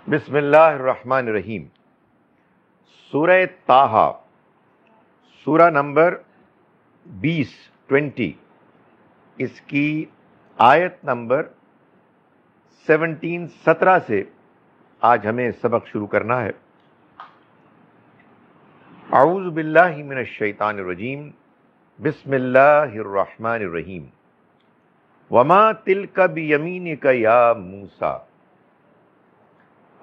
بسم اللہ الرحمن الرحیم۔ سورہ طٰہٰ، سورہ نمبر 20 اس کی آیت نمبر 17 سے آج ہمیں سبق شروع کرنا ہے۔ اعوذ باللہ من الشیطان الرجیم، بسم اللہ الرحمن الرحیم۔ وما تلک بیمینک یا موسیٰ،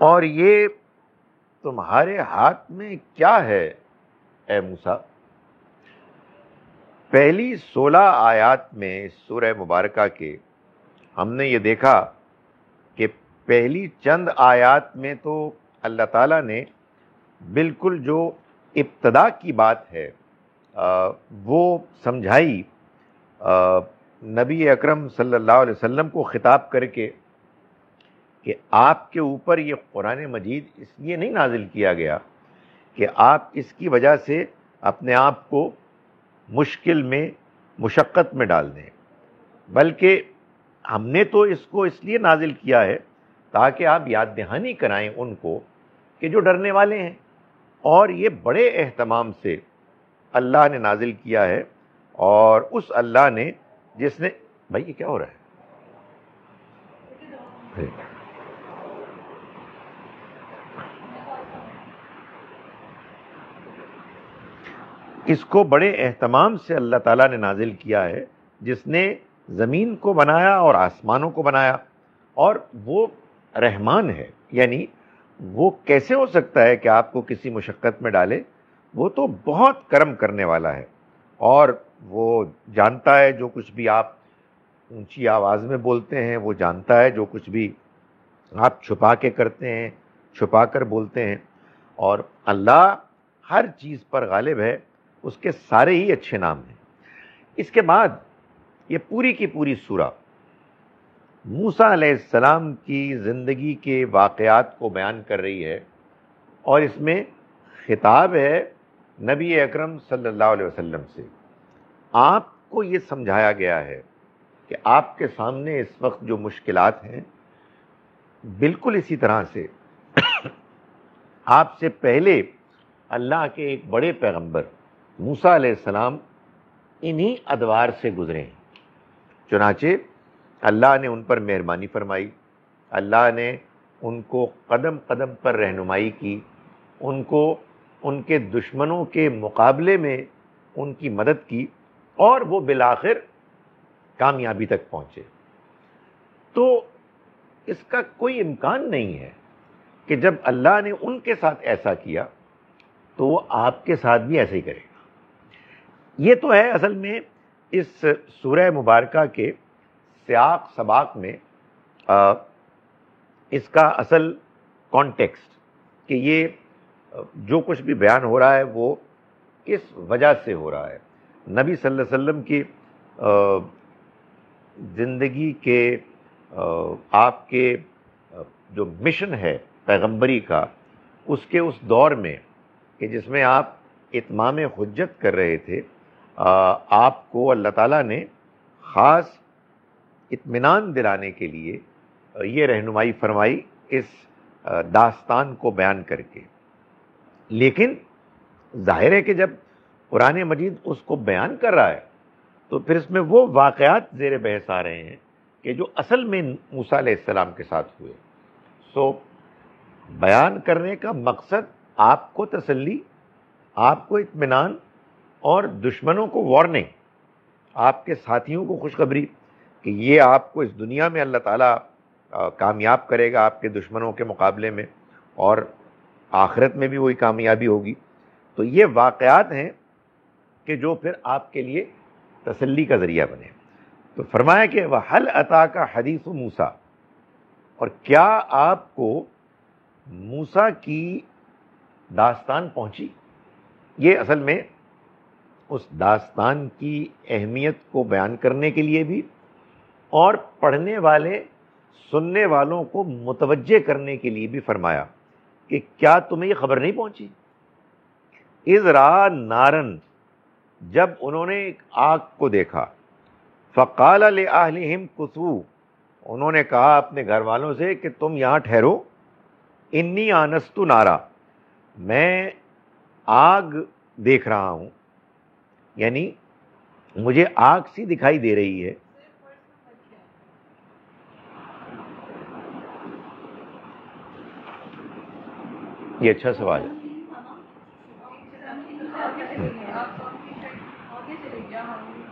اور یہ تمہارے ہاتھ میں کیا ہے اے موسیٰ۔ پہلی 16 آیات میں سورہ مبارکہ کے ہم نے یہ دیکھا کہ پہلی چند آیات میں تو اللہ تعالیٰ نے بالکل جو ابتدا کی بات ہے وہ سمجھائی، نبی اکرم صلی اللہ علیہ وسلم کو خطاب کر کے کہ آپ کے اوپر یہ قرآن مجید اس لیے نہیں نازل کیا گیا کہ آپ اس کی وجہ سے اپنے آپ کو مشکل میں، مشقت میں ڈال دیں، بلکہ ہم نے تو اس کو اس لیے نازل کیا ہے تاکہ آپ یاد دہانی کرائیں ان کو کہ جو ڈرنے والے ہیں، اور یہ بڑے اہتمام سے اللہ نے نازل کیا ہے، اور اس اللہ نے جس نے بھائی یہ کیا ہو رہا ہے؟ اس کو بڑے اہتمام سے اللہ تعالیٰ نے نازل کیا ہے، جس نے زمین کو بنایا اور آسمانوں کو بنایا، اور وہ رحمان ہے، یعنی وہ کیسے ہو سکتا ہے کہ آپ کو کسی مشقت میں ڈالے؟ وہ تو بہت کرم کرنے والا ہے، اور وہ جانتا ہے جو کچھ بھی آپ اونچی آواز میں بولتے ہیں، وہ جانتا ہے جو کچھ بھی آپ چھپا کے کرتے ہیں، چھپا کر بولتے ہیں، اور اللہ ہر چیز پر غالب ہے، اس کے سارے ہی اچھے نام ہیں۔ اس کے بعد یہ پوری کی پوری سورہ موسیٰ علیہ السلام کی زندگی کے واقعات کو بیان کر رہی ہے، اور اس میں خطاب ہے نبی اکرم صلی اللہ علیہ وسلم سے۔ آپ کو یہ سمجھایا گیا ہے کہ آپ کے سامنے اس وقت جو مشکلات ہیں، بالکل اسی طرح سے آپ سے پہلے اللہ کے ایک بڑے پیغمبر موسیٰ علیہ السلام انہی ادوار سے گزرے ہیں، چنانچہ اللہ نے ان پر مہربانی فرمائی، اللہ نے ان کو قدم قدم پر رہنمائی کی، ان کو ان کے دشمنوں کے مقابلے میں ان کی مدد کی، اور وہ بالآخر کامیابی تک پہنچے۔ تو اس کا کوئی امکان نہیں ہے کہ جب اللہ نے ان کے ساتھ ایسا کیا تو وہ آپ کے ساتھ بھی ایسے ہی کرے گا۔ یہ تو ہے اصل میں اس سورہ مبارکہ کے سیاق سباق میں اس کا اصل کانٹیکسٹ، کہ یہ جو کچھ بھی بیان ہو رہا ہے وہ کس وجہ سے ہو رہا ہے۔ نبی صلی اللہ علیہ وسلم کی زندگی کے آپ کے جو مشن ہے پیغمبری کا، اس کے اس دور میں کہ جس میں آپ اتمام حجت کر رہے تھے، آپ کو اللہ تعالیٰ نے خاص اطمینان دلانے کے لیے یہ رہنمائی فرمائی اس داستان کو بیان کر کے۔ لیکن ظاہر ہے کہ جب قرآن مجید اس کو بیان کر رہا ہے تو پھر اس میں وہ واقعات زیر بحث آ رہے ہیں کہ جو اصل میں موسیٰ علیہ السلام کے ساتھ ہوئے۔ سو بیان کرنے کا مقصد آپ کو تسلی، آپ کو اطمینان، اور دشمنوں کو وارننگ، آپ کے ساتھیوں کو خوشخبری کہ یہ آپ کو اس دنیا میں اللہ تعالیٰ کامیاب کرے گا آپ کے دشمنوں کے مقابلے میں، اور آخرت میں بھی وہی کامیابی ہوگی۔ تو یہ واقعات ہیں کہ جو پھر آپ کے لیے تسلی کا ذریعہ بنے۔ تو فرمایا کہ وَهَلْ أَتَاكَ حَدِيثُ موسیٰ، اور کیا آپ کو موسیٰ کی داستان پہنچی؟ یہ اصل میں اس داستان کی اہمیت کو بیان کرنے کے لیے بھی، اور پڑھنے والے سننے والوں کو متوجہ کرنے کے لیے بھی فرمایا کہ کیا تمہیں یہ خبر نہیں پہنچی؟ اذ رأى نارن، جب انہوں نے ایک آگ کو دیکھا، فقال لأہلہم کثوا، انہوں نے کہا اپنے گھر والوں سے کہ تم یہاں ٹھہرو، انی آنست نارا، میں آگ دیکھ رہا ہوں، یعنی مجھے آگ سی دکھائی دے رہی ہے. یہ اچھا سوال ہے.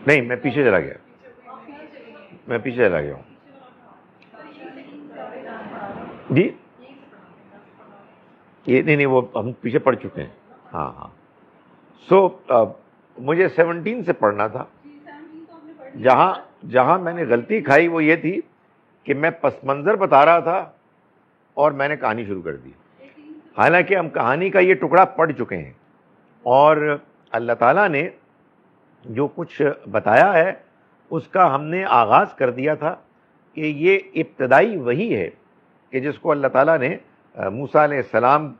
نہیں، میں پیچھے چلا گیا، میں پیچھے چلا گیا ہوں. جی یہ نہیں، وہ ہم پیچھے پڑھ چکے ہیں. ہاں ہاں. سو مجھے 17 سے پڑھنا تھا. جہاں میں نے غلطی کھائی وہ یہ تھی کہ میں پس منظر بتا رہا تھا اور میں نے کہانی شروع کر دی، حالانکہ ہم کہانی کا یہ ٹکڑا پڑھ چکے ہیں، اور اللہ تعالیٰ نے جو کچھ بتایا ہے اس کا ہم نے آغاز کر دیا تھا کہ یہ ابتدائی وحی ہے کہ جس کو اللہ تعالیٰ نے موسیٰ علیہ السلام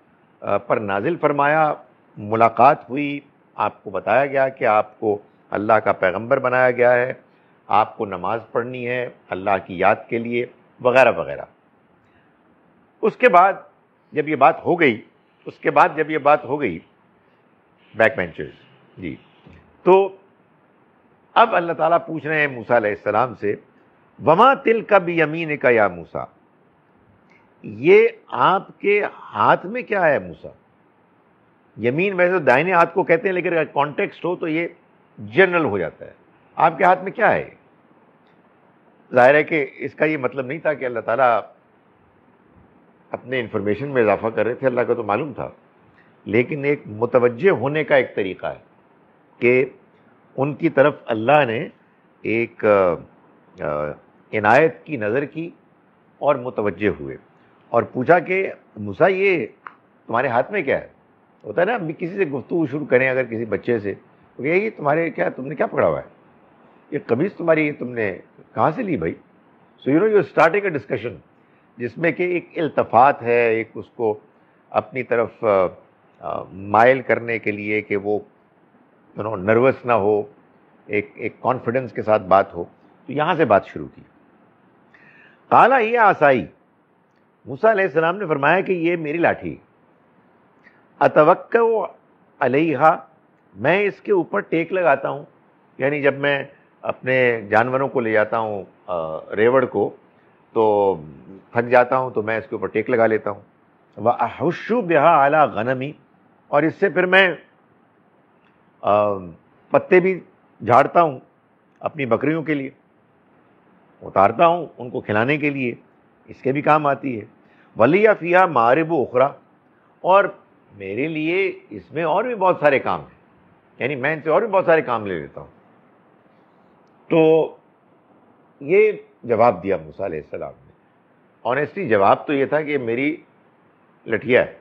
پر نازل فرمایا. ملاقات ہوئی، آپ کو بتایا گیا کہ آپ کو اللہ کا پیغمبر بنایا گیا ہے، آپ کو نماز پڑھنی ہے اللہ کی یاد کے لیے، وغیرہ وغیرہ. اس کے بعد جب یہ بات ہو گئی بیک بینچرز جی، تو اب اللہ تعالیٰ پوچھ رہے ہیں موسیٰ علیہ السلام سے، وما تلک بیمینک یا موسیٰ، یہ آپ کے ہاتھ میں کیا ہے موسیٰ؟ یمین ویسے دائنے ہاتھ کو کہتے ہیں، لیکن اگر کانٹیکسٹ ہو تو یہ جنرل ہو جاتا ہے. آپ کے ہاتھ میں کیا ہے؟ ظاہر ہے کہ اس کا یہ مطلب نہیں تھا کہ اللہ تعالیٰ اپنے انفارمیشن میں اضافہ کر رہے تھے، اللہ کا تو معلوم تھا، لیکن ایک متوجہ ہونے کا ایک طریقہ ہے کہ ان کی طرف اللہ نے ایک عنایت کی نظر کی اور متوجہ ہوئے اور پوچھا کہ موسیٰ یہ تمہارے ہاتھ میں کیا ہے؟ ہوتا ہے نا کسی سے گفتگو شروع کریں اگر کسی بچے سے، تو یہ تمہارے تم نے کیا پکڑا ہوا ہے، یہ قمیض تمہاری تم نے کہاں سے لی بھائی؟ So you starting a discussion جس میں کہ ایک التفات ہے، ایک اس کو اپنی طرف مائل کرنے کے لیے کہ وہ نروس نہ ہو، ایک کانفیڈنس کے ساتھ بات ہو. تو یہاں سے بات شروع کی. قال ہی عصائی، موسیٰ علیہ السلام نے فرمایا کہ یہ میری لاٹھی، اتوکا علیہا، میں اس کے اوپر ٹیک لگاتا ہوں، یعنی جب میں اپنے جانوروں کو لے جاتا ہوں ریوڑ کو تو تھک جاتا ہوں تو میں اس کے اوپر ٹیک لگا لیتا ہوں. وَأَحُشُّ بِهَا عَلَىٰ غَنَمِي، اور اس سے پھر میں پتے بھی جھاڑتا ہوں اپنی بکریوں کے لیے، اتارتا ہوں ان کو کھلانے کے لیے، اس کے بھی کام آتی ہے. وَلِيَ فِيهَا مَآرِبُ أُخْرَىٰ، اور میرے لیے اس میں اور بھی بہت سارے کام ہیں، یعنی میں ان سے اور بھی بہت سارے کام لے لیتا ہوں. تو یہ جواب دیا موسیٰ علیہ السلام نے. آنیسٹلی جواب تو یہ تھا کہ میری لٹھیا ہے،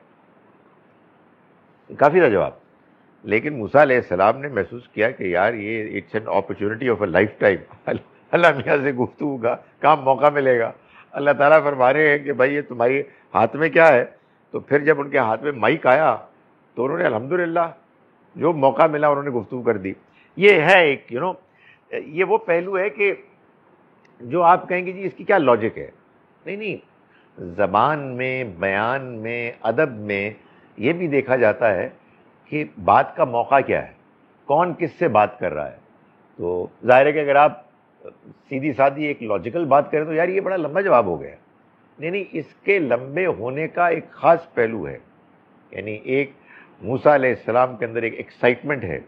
کافی تھا جواب، لیکن موسیٰ علیہ السلام نے محسوس کیا کہ یار یہ it's an opportunity of a lifetime, اللہ میاں سے گفتگو کا کام موقع ملے گا. اللہ تعالیٰ فرما رہے ہیں کہ بھائی یہ تمہاری ہاتھ میں کیا ہے؟ تو پھر جب ان کے ہاتھ میں مائک آیا تو انہوں نے الحمدللہ جو موقع ملا انہوں نے گفتگو کر دی. یہ ہے ایک یہ وہ پہلو ہے کہ جو آپ کہیں گے جی اس کی کیا لاجک ہے، نہیں، زبان میں، بیان میں، ادب میں یہ بھی دیکھا جاتا ہے کہ بات کا موقع کیا ہے، کون کس سے بات کر رہا ہے. تو ظاہر ہے کہ اگر آپ سیدھی سادھی ایک لاجیکل بات کریں تو یار یہ بڑا لمبا جواب ہو گیا. نہیں، اس کے لمبے ہونے کا ایک خاص پہلو ہے، یعنی ایک موسیٰ علیہ السلام کے اندر ایک ایکسائٹمنٹ ہے،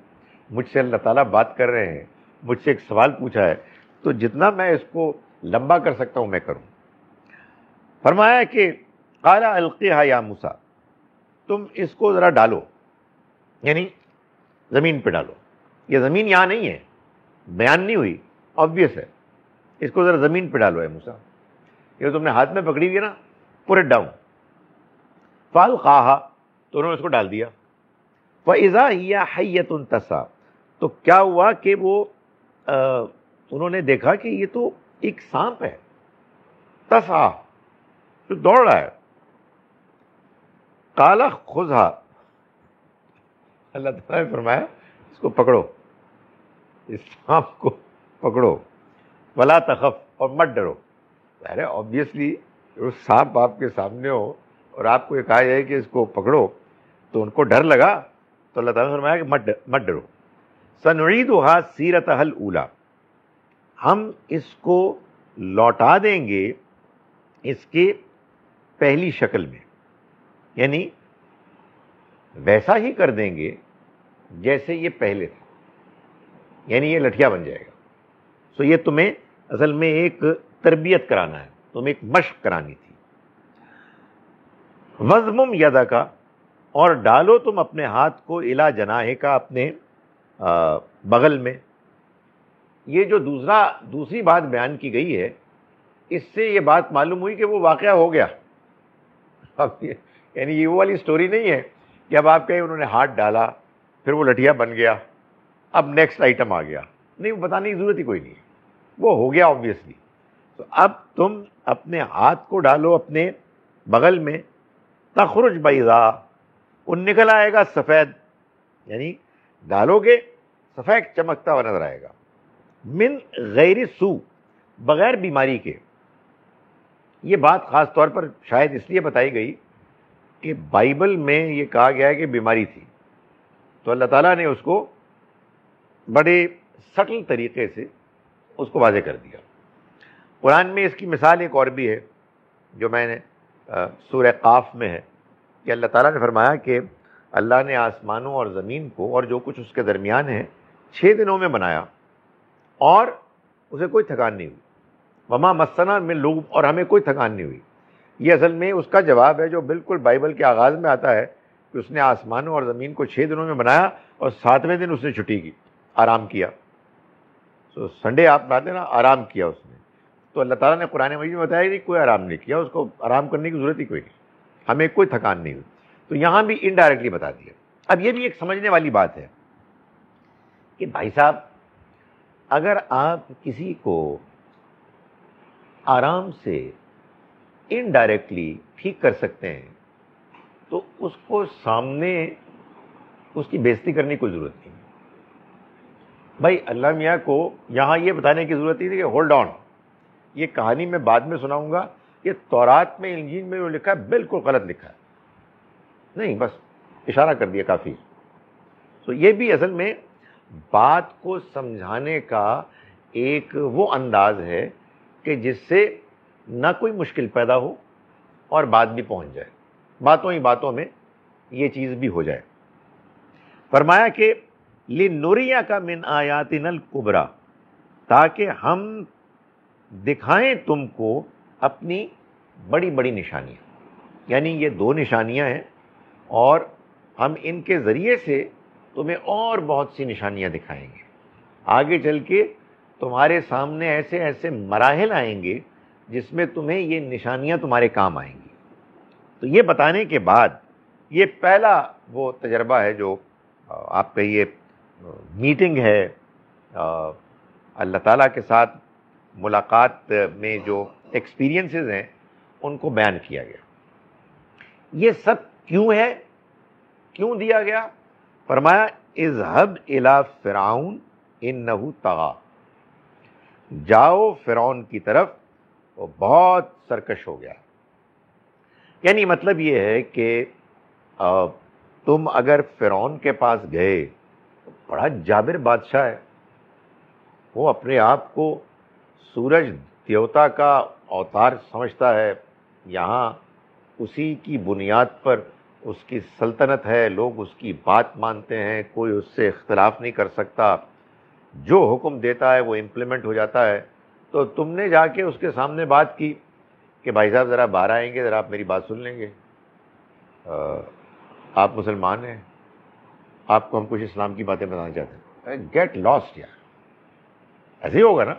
مجھ سے اللہ تعالیٰ بات کر رہے ہیں، مجھ سے ایک سوال پوچھا ہے، تو جتنا میں اس کو لمبا کر سکتا ہوں میں کروں. فرمایا کہ قال القیہا یا موسیٰ، تم اس کو ذرا ڈالو، یعنی زمین پہ ڈالو. یہ زمین یہاں نہیں ہے، بیان نہیں ہوئی، آبویس ہے، اس کو ذرا زمین پہ ڈالو ہے موسیٰ، یہ تم نے ہاتھ میں پکڑی ہوئی ہے نا، پٹ اٹ ڈاؤن. فالقاہا، تو انہوں نے اس کو ڈال دیا. فاذا ہی حیۃ تسعیٰ، تو کیا ہوا کہ وہ انہوں نے دیکھا کہ یہ تو ایک سانپ ہے، تسعیٰ، جو دوڑ رہا ہے. قال خذھا، اللہ تعالیٰ نے فرمایا اس کو پکڑو، اس سانپ کو پکڑو، ولا تخف، اور مت ڈرو. ظاہر ہے آبویسلی سانپ آپ کے سامنے ہو اور آپ کو یہ کہا جائے کہ اس کو پکڑو تو ان کو ڈر لگا، تو اللہ تعالیٰ نے فرمایا کہ مت ڈرو، سنعیدها سیرتها الاولی، ہم اس کو لوٹا دیں گے اس کے پہلی شکل میں، یعنی ویسا ہی کر دیں گے جیسے یہ پہلے تھا، یعنی یہ لٹھیا بن جائے گا. سو یہ تمہیں اصل میں ایک تربیت کرانا ہے، تمہیں ایک مشق کرانی تھی. وَضْمُمْ يَدَكَ، اور ڈالو تم اپنے ہاتھ کو اِلیٰ جناحِکَ، اپنے بغل میں. یہ جو دوسری بات بیان کی گئی ہے، اس سے یہ بات معلوم ہوئی کہ وہ واقعہ ہو گیا. یعنی یہ وہ والی سٹوری نہیں ہے کہ اب آپ کہیں انہوں نے ہاتھ ڈالا پھر وہ لٹھیا بن گیا اب نیکسٹ آئٹم آ گیا. نہیں، وہ بتانے کی ضرورت ہی کوئی نہیں ہے، وہ ہو گیا آبویسلی. تو اب تم اپنے ہاتھ کو ڈالو اپنے بغل میں، تخرج بیضاء، وہ نکل آئے گا سفید، یعنی ڈالو گے سفید چمکتا ہوا نظر آئے گا. من غیر سوء، بغیر بیماری کے. یہ بات خاص طور پر شاید اس لیے بتائی گئی کہ بائبل میں یہ کہا گیا ہے کہ بیماری تھی، تو اللہ تعالیٰ نے اس کو بڑے سٹل طریقے سے اس کو واضح کر دیا. قرآن میں اس کی مثال ایک اور بھی ہے جو میں نے سورہ قاف میں ہے، کہ اللہ تعالیٰ نے فرمایا کہ اللہ نے آسمانوں اور زمین کو اور جو کچھ اس کے درمیان ہے 6 دنوں میں بنایا اور اسے کوئی تھکان نہیں ہوئی. وما مسنا من لغوب، اور ہمیں کوئی تھکان نہیں ہوئی. یہ اصل میں اس کا جواب ہے جو بالکل بائبل کے آغاز میں آتا ہے کہ اس نے آسمانوں اور زمین کو 6 دنوں میں بنایا اور 7ویں دن اس نے چھٹی کی، آرام کیا. سو سنڈے آپ بتاتے ہیں نا، آرام کیا اس نے. تو اللہ تعالیٰ نے قرآن مجید میں بتایا کہ کوئی آرام نہیں کیا، اس کو آرام کرنے کی ضرورت ہی کوئی نہیں، ہمیں کوئی تھکان نہیں ہوئی. تو یہاں بھی انڈائریکٹلی بتا دیا. اب یہ بھی ایک سمجھنے والی بات ہے کہ بھائی صاحب، اگر آپ کسی کو آرام سے انڈائریکٹلی ٹھیک کر سکتے ہیں تو اس کو سامنے اس کی بےزتی کرنے کی کوئی ضرورت نہیں. بھائی اللہ میاں کو یہاں یہ بتانے کی ضرورت نہیں تھی کہ ہولڈ آن، یہ کہانی میں بعد میں سناؤں گا، یہ تورات میں انجیل میں جو لکھا ہے بالکل غلط لکھا ہے. نہیں، بس اشارہ کر دیا کافی. تو یہ بھی اصل میں بات کو سمجھانے کا ایک وہ انداز ہے کہ جس سے نہ کوئی مشکل پیدا ہو اور بات بھی پہنچ جائے، باتوں ہی باتوں میں یہ چیز بھی ہو جائے. فرمایا کہ لِنُرِيَكَ مِنْ آیَاتِنَا الْكُبْرَى، تاکہ ہم دکھائیں تم کو اپنی بڑی بڑی نشانیاں. یعنی یہ 2 نشانیاں ہیں اور ہم ان کے ذریعے سے تمہیں اور بہت سی نشانیاں دکھائیں گے. آگے چل کے تمہارے سامنے ایسے ایسے مراحل آئیں گے جس میں تمہیں یہ نشانیاں تمہارے کام آئیں گی. تو یہ بتانے کے بعد یہ پہلا وہ تجربہ ہے جو آپ کہیے میٹنگ ہے اللہ تعالیٰ کے ساتھ ملاقات میں جو ایکسپیرینسز ہیں ان کو بیان کیا گیا. یہ سب کیوں ہے، کیوں دیا گیا؟ فرمایا اذهب الى فرعون انه طغى، جاؤ فرعون کی طرف، وہ بہت سرکش ہو گیا. یعنی مطلب یہ ہے کہ تم اگر فرعون کے پاس گئے، بڑا جابر بادشاہ ہے، وہ اپنے آپ کو سورج دیوتا کا اوتار سمجھتا ہے، یہاں اسی کی بنیاد پر اس کی سلطنت ہے، لوگ اس کی بات مانتے ہیں، کوئی اس سے اختلاف نہیں کر سکتا، جو حکم دیتا ہے وہ امپلیمنٹ ہو جاتا ہے. تو تم نے جا کے اس کے سامنے بات کی کہ بھائی صاحب ذرا باہر آئیں گے، ذرا آپ میری بات سن لیں گے، آپ مسلمان ہیں، آپ کو ہم کچھ اسلام کی باتیں بتانا چاہتے ہیں. گیٹ لاسٹ یار، ایسے ہی ہوگا نا.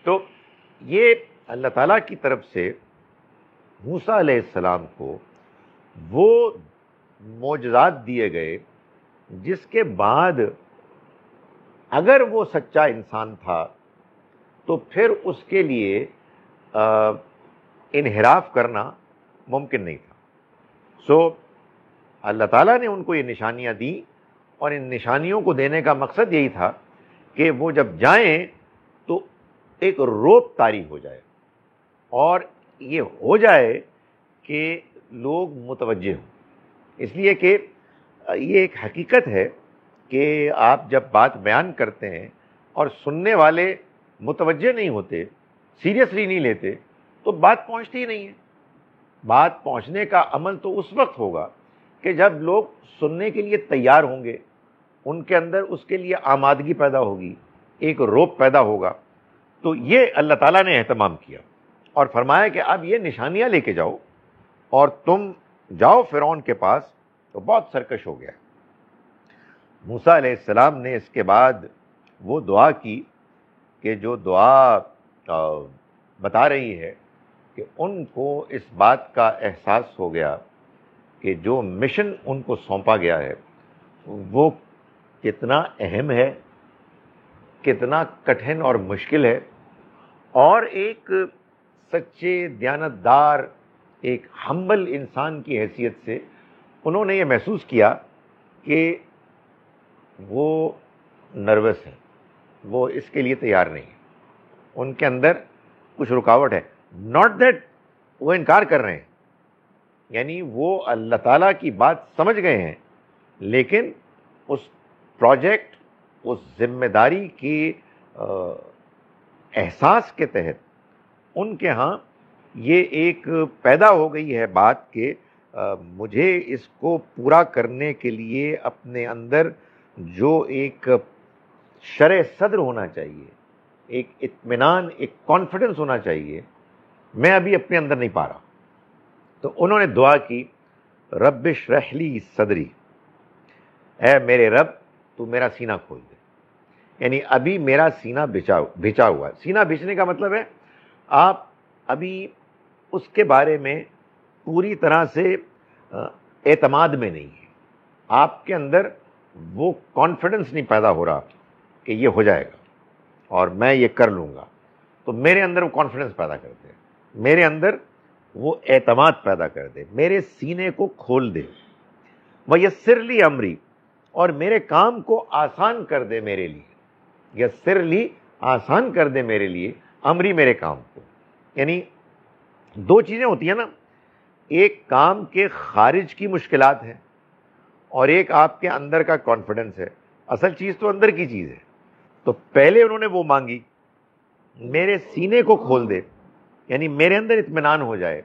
تو یہ اللہ تعالیٰ کی طرف سے موسیٰ علیہ السلام کو وہ معجزات دیے گئے جس کے بعد اگر وہ سچا انسان تھا تو پھر اس کے لیے انحراف کرنا ممکن نہیں تھا. سو اللہ تعالیٰ نے ان کو یہ نشانیاں دیں اور ان نشانیوں کو دینے کا مقصد یہی تھا کہ وہ جب جائیں تو ایک روپ طاری ہو جائے اور یہ ہو جائے کہ لوگ متوجہ ہوں، اس لیے کہ یہ ایک حقیقت ہے کہ آپ جب بات بیان کرتے ہیں اور سننے والے متوجہ نہیں ہوتے، سیریسلی نہیں لیتے، تو بات پہنچتی ہی نہیں ہے۔ بات پہنچنے کا عمل تو اس وقت ہوگا کہ جب لوگ سننے کے لیے تیار ہوں گے، ان کے اندر اس کے لیے آمادگی پیدا ہوگی، ایک روپ پیدا ہوگا۔ تو یہ اللہ تعالیٰ نے اہتمام کیا اور فرمایا کہ اب یہ نشانیاں لے کے جاؤ اور تم جاؤ فرعون کے پاس۔ تو بہت سرکش ہو گیا۔ موسیٰ علیہ السلام نے اس کے بعد وہ دعا کی کہ جو دعا بتا رہی ہے کہ ان کو اس بات کا احساس ہو گیا کہ جو مشن ان کو سونپا گیا ہے وہ کتنا اہم ہے، کتنا کٹھن اور مشکل ہے، اور ایک سچے دیانتدار، ایک ہمبل انسان کی حیثیت سے انہوں نے یہ محسوس کیا کہ وہ نروس ہیں، وہ اس کے لیے تیار نہیں ہیں، ان کے اندر کچھ رکاوٹ ہے۔ ناٹ دیٹ وہ انکار کر رہے ہیں، یعنی وہ اللہ تعالیٰ کی بات سمجھ گئے ہیں، لیکن اس پروجیکٹ، اس ذمہ داری کی احساس کے تحت ان کے ہاں یہ ایک پیدا ہو گئی ہے بات کہ مجھے اس کو پورا کرنے کے لیے اپنے اندر جو ایک شرح صدر ہونا چاہیے، ایک اطمینان، ایک کانفیڈنس ہونا چاہیے، میں ابھی اپنے اندر نہیں پا رہا۔ تو انہوں نے دعا کی، رب اشرح لی صدری، اے میرے رب تو میرا سینہ کھول دے، یعنی ابھی میرا سینہ بھچا ہوا ہے۔ سینہ بھیچنے کا مطلب ہے آپ ابھی اس کے بارے میں پوری طرح سے اعتماد میں نہیں ہے، آپ کے اندر وہ کانفیڈنس نہیں پیدا ہو رہا کہ یہ ہو جائے گا اور میں یہ کر لوں گا۔ تو میرے اندر وہ کانفیڈنس پیدا کر دے، میرے اندر وہ اعتماد پیدا کر دے، میرے سینے کو کھول دے، وَيَسِّرْ لِي أَمْرِي، اور میرے کام کو آسان کر دے میرے لیے، یسر لی، آسان کر دے میرے لیے، امری، میرے کام کو۔ یعنی دو چیزیں ہوتی ہیں نا، ایک کام کے خارج کی مشکلات ہیں اور ایک آپ کے اندر کا کانفیڈنس ہے۔ اصل چیز تو اندر کی چیز ہے۔ تو پہلے انہوں نے وہ مانگی، میرے سینے کو کھول دے، یعنی میرے اندر اطمینان ہو جائے،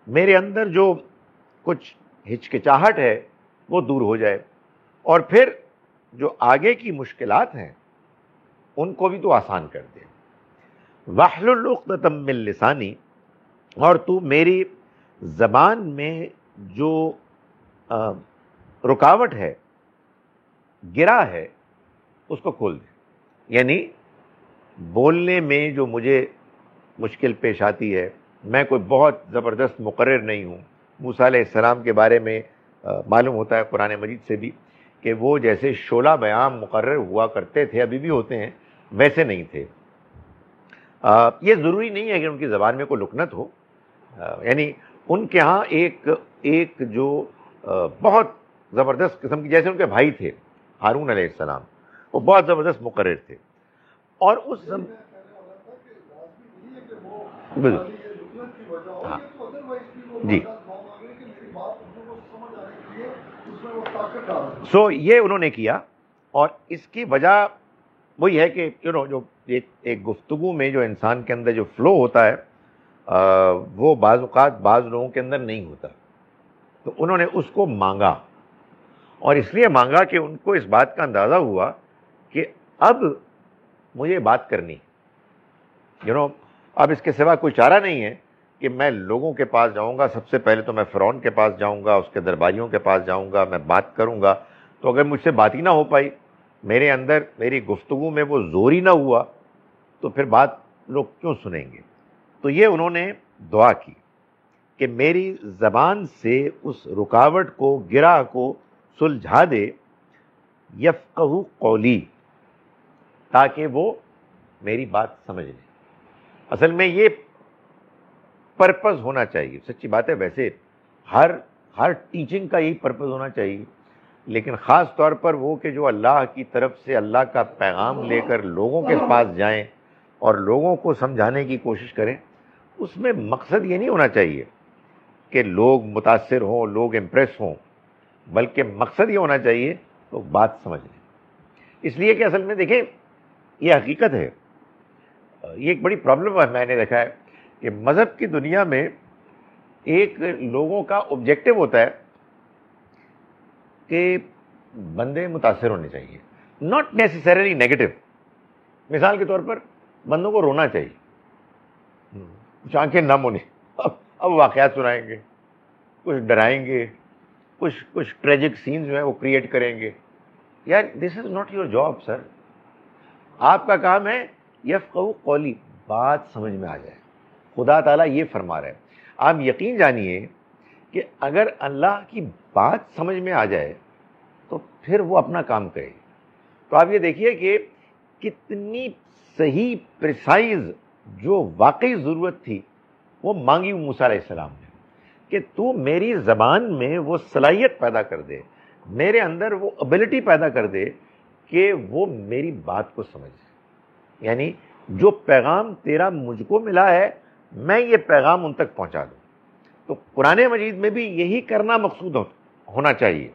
میرے اندر جو کچھ ہچکچاہٹ ہے وہ دور ہو جائے، اور پھر جو آگے کی مشکلات ہیں ان کو بھی تو آسان کر دے۔ وَاحْلُلْ عُقْدَةً مِّن لِّسَانِي، اور تو میری زبان میں جو رکاوٹ ہے، گرا ہے، اس کو کھول دے۔ یعنی بولنے میں جو مجھے مشکل پیش آتی ہے، میں کوئی بہت زبردست مقرر نہیں ہوں۔ موسیٰ علیہ السلام کے بارے میں معلوم ہوتا ہے قرآن مجید سے بھی کہ وہ جیسے شعلہ بیان مقرر ہوا کرتے تھے، ابھی بھی ہوتے ہیں، ویسے نہیں تھے۔ یہ ضروری نہیں ہے کہ ان کی زبان میں کوئی لکنت ہو، یعنی ان کے ہاں ایک جو بہت زبردست قسم کی، جیسے ان کے بھائی تھے ہارون علیہ السلام، وہ بہت زبردست مقرر تھے، اور اس ہاں جی، سو یہ انہوں نے کیا، اور اس کی وجہ وہی ہے کہ جو ایک گفتگو میں جو انسان کے اندر جو فلو ہوتا ہے وہ بعض اوقات بعض لوگوں کے اندر نہیں ہوتا۔ تو انہوں نے اس کو مانگا، اور اس لیے مانگا کہ ان کو اس بات کا اندازہ ہوا کہ اب مجھے بات کرنی، اب اس کے سوا کوئی چارہ نہیں ہے کہ میں لوگوں کے پاس جاؤں گا۔ سب سے پہلے تو میں فرعون کے پاس جاؤں گا، اس کے درباریوں کے پاس جاؤں گا، میں بات کروں گا۔ تو اگر مجھ سے بات ہی نہ ہو پائی، میرے اندر میری گفتگو میں وہ زور ہی نہ ہوا، تو پھر بات لوگ کیوں سنیں گے؟ تو یہ انہوں نے دعا کی کہ میری زبان سے اس رکاوٹ کو، گرہ کو سلجھا دے، یفقہوا قولی، تاکہ وہ میری بات سمجھ لیں۔ اصل میں یہ پرپز ہونا چاہیے، سچی بات ہے، ویسے ہر ٹیچنگ کا یہی پرپز ہونا چاہیے، لیکن خاص طور پر وہ کہ جو اللہ کی طرف سے اللہ کا پیغام لے کر لوگوں کے پاس جائیں اور لوگوں کو سمجھانے کی کوشش کریں، اس میں مقصد یہ نہیں ہونا چاہیے کہ لوگ متاثر ہوں، لوگ امپریس ہوں، بلکہ مقصد یہ ہونا چاہیے تو بات سمجھ لیں. اس لیے کہ اصل میں دیکھیں یہ حقیقت ہے، یہ ایک بڑی پرابلم ہے. میں نے دیکھا ہے کہ مذہب کی دنیا میں ایک لوگوں کا آبجیکٹو ہوتا ہے کہ بندے متاثر ہونے چاہیے، ناٹ نیسیسریلی نیگیٹو. مثال کے طور پر بندوں کو رونا چاہیے، کچھ آنکھیں نم ہونی، اب واقعات سنائیں گے، کچھ ڈرائیں گے، کچھ ٹریجک سینز جو ہیں وہ کریٹ کریں گے. یار دس از ناٹ یور جاب سر. آپ کا کام ہے یفقہوا قولی، بات سمجھ میں آ جائے. خدا تعالیٰ یہ فرما رہا ہے. آپ یقین جانیے کہ اگر اللہ کی بات سمجھ میں آ جائے تو پھر وہ اپنا کام کرے. تو آپ یہ دیکھیے کہ کتنی صحیح پریسائز جو واقعی ضرورت تھی وہ مانگی موسیٰ علیہ السلام نے کہ تو میری زبان میں وہ صلاحیت پیدا کر دے، میرے اندر وہ ابیلٹی پیدا کر دے کہ وہ میری بات کو سمجھے. یعنی جو پیغام تیرا مجھ کو ملا ہے میں یہ پیغام ان تک پہنچا دوں. تو قرآن مجید میں بھی یہی کرنا مقصود ہونا چاہیے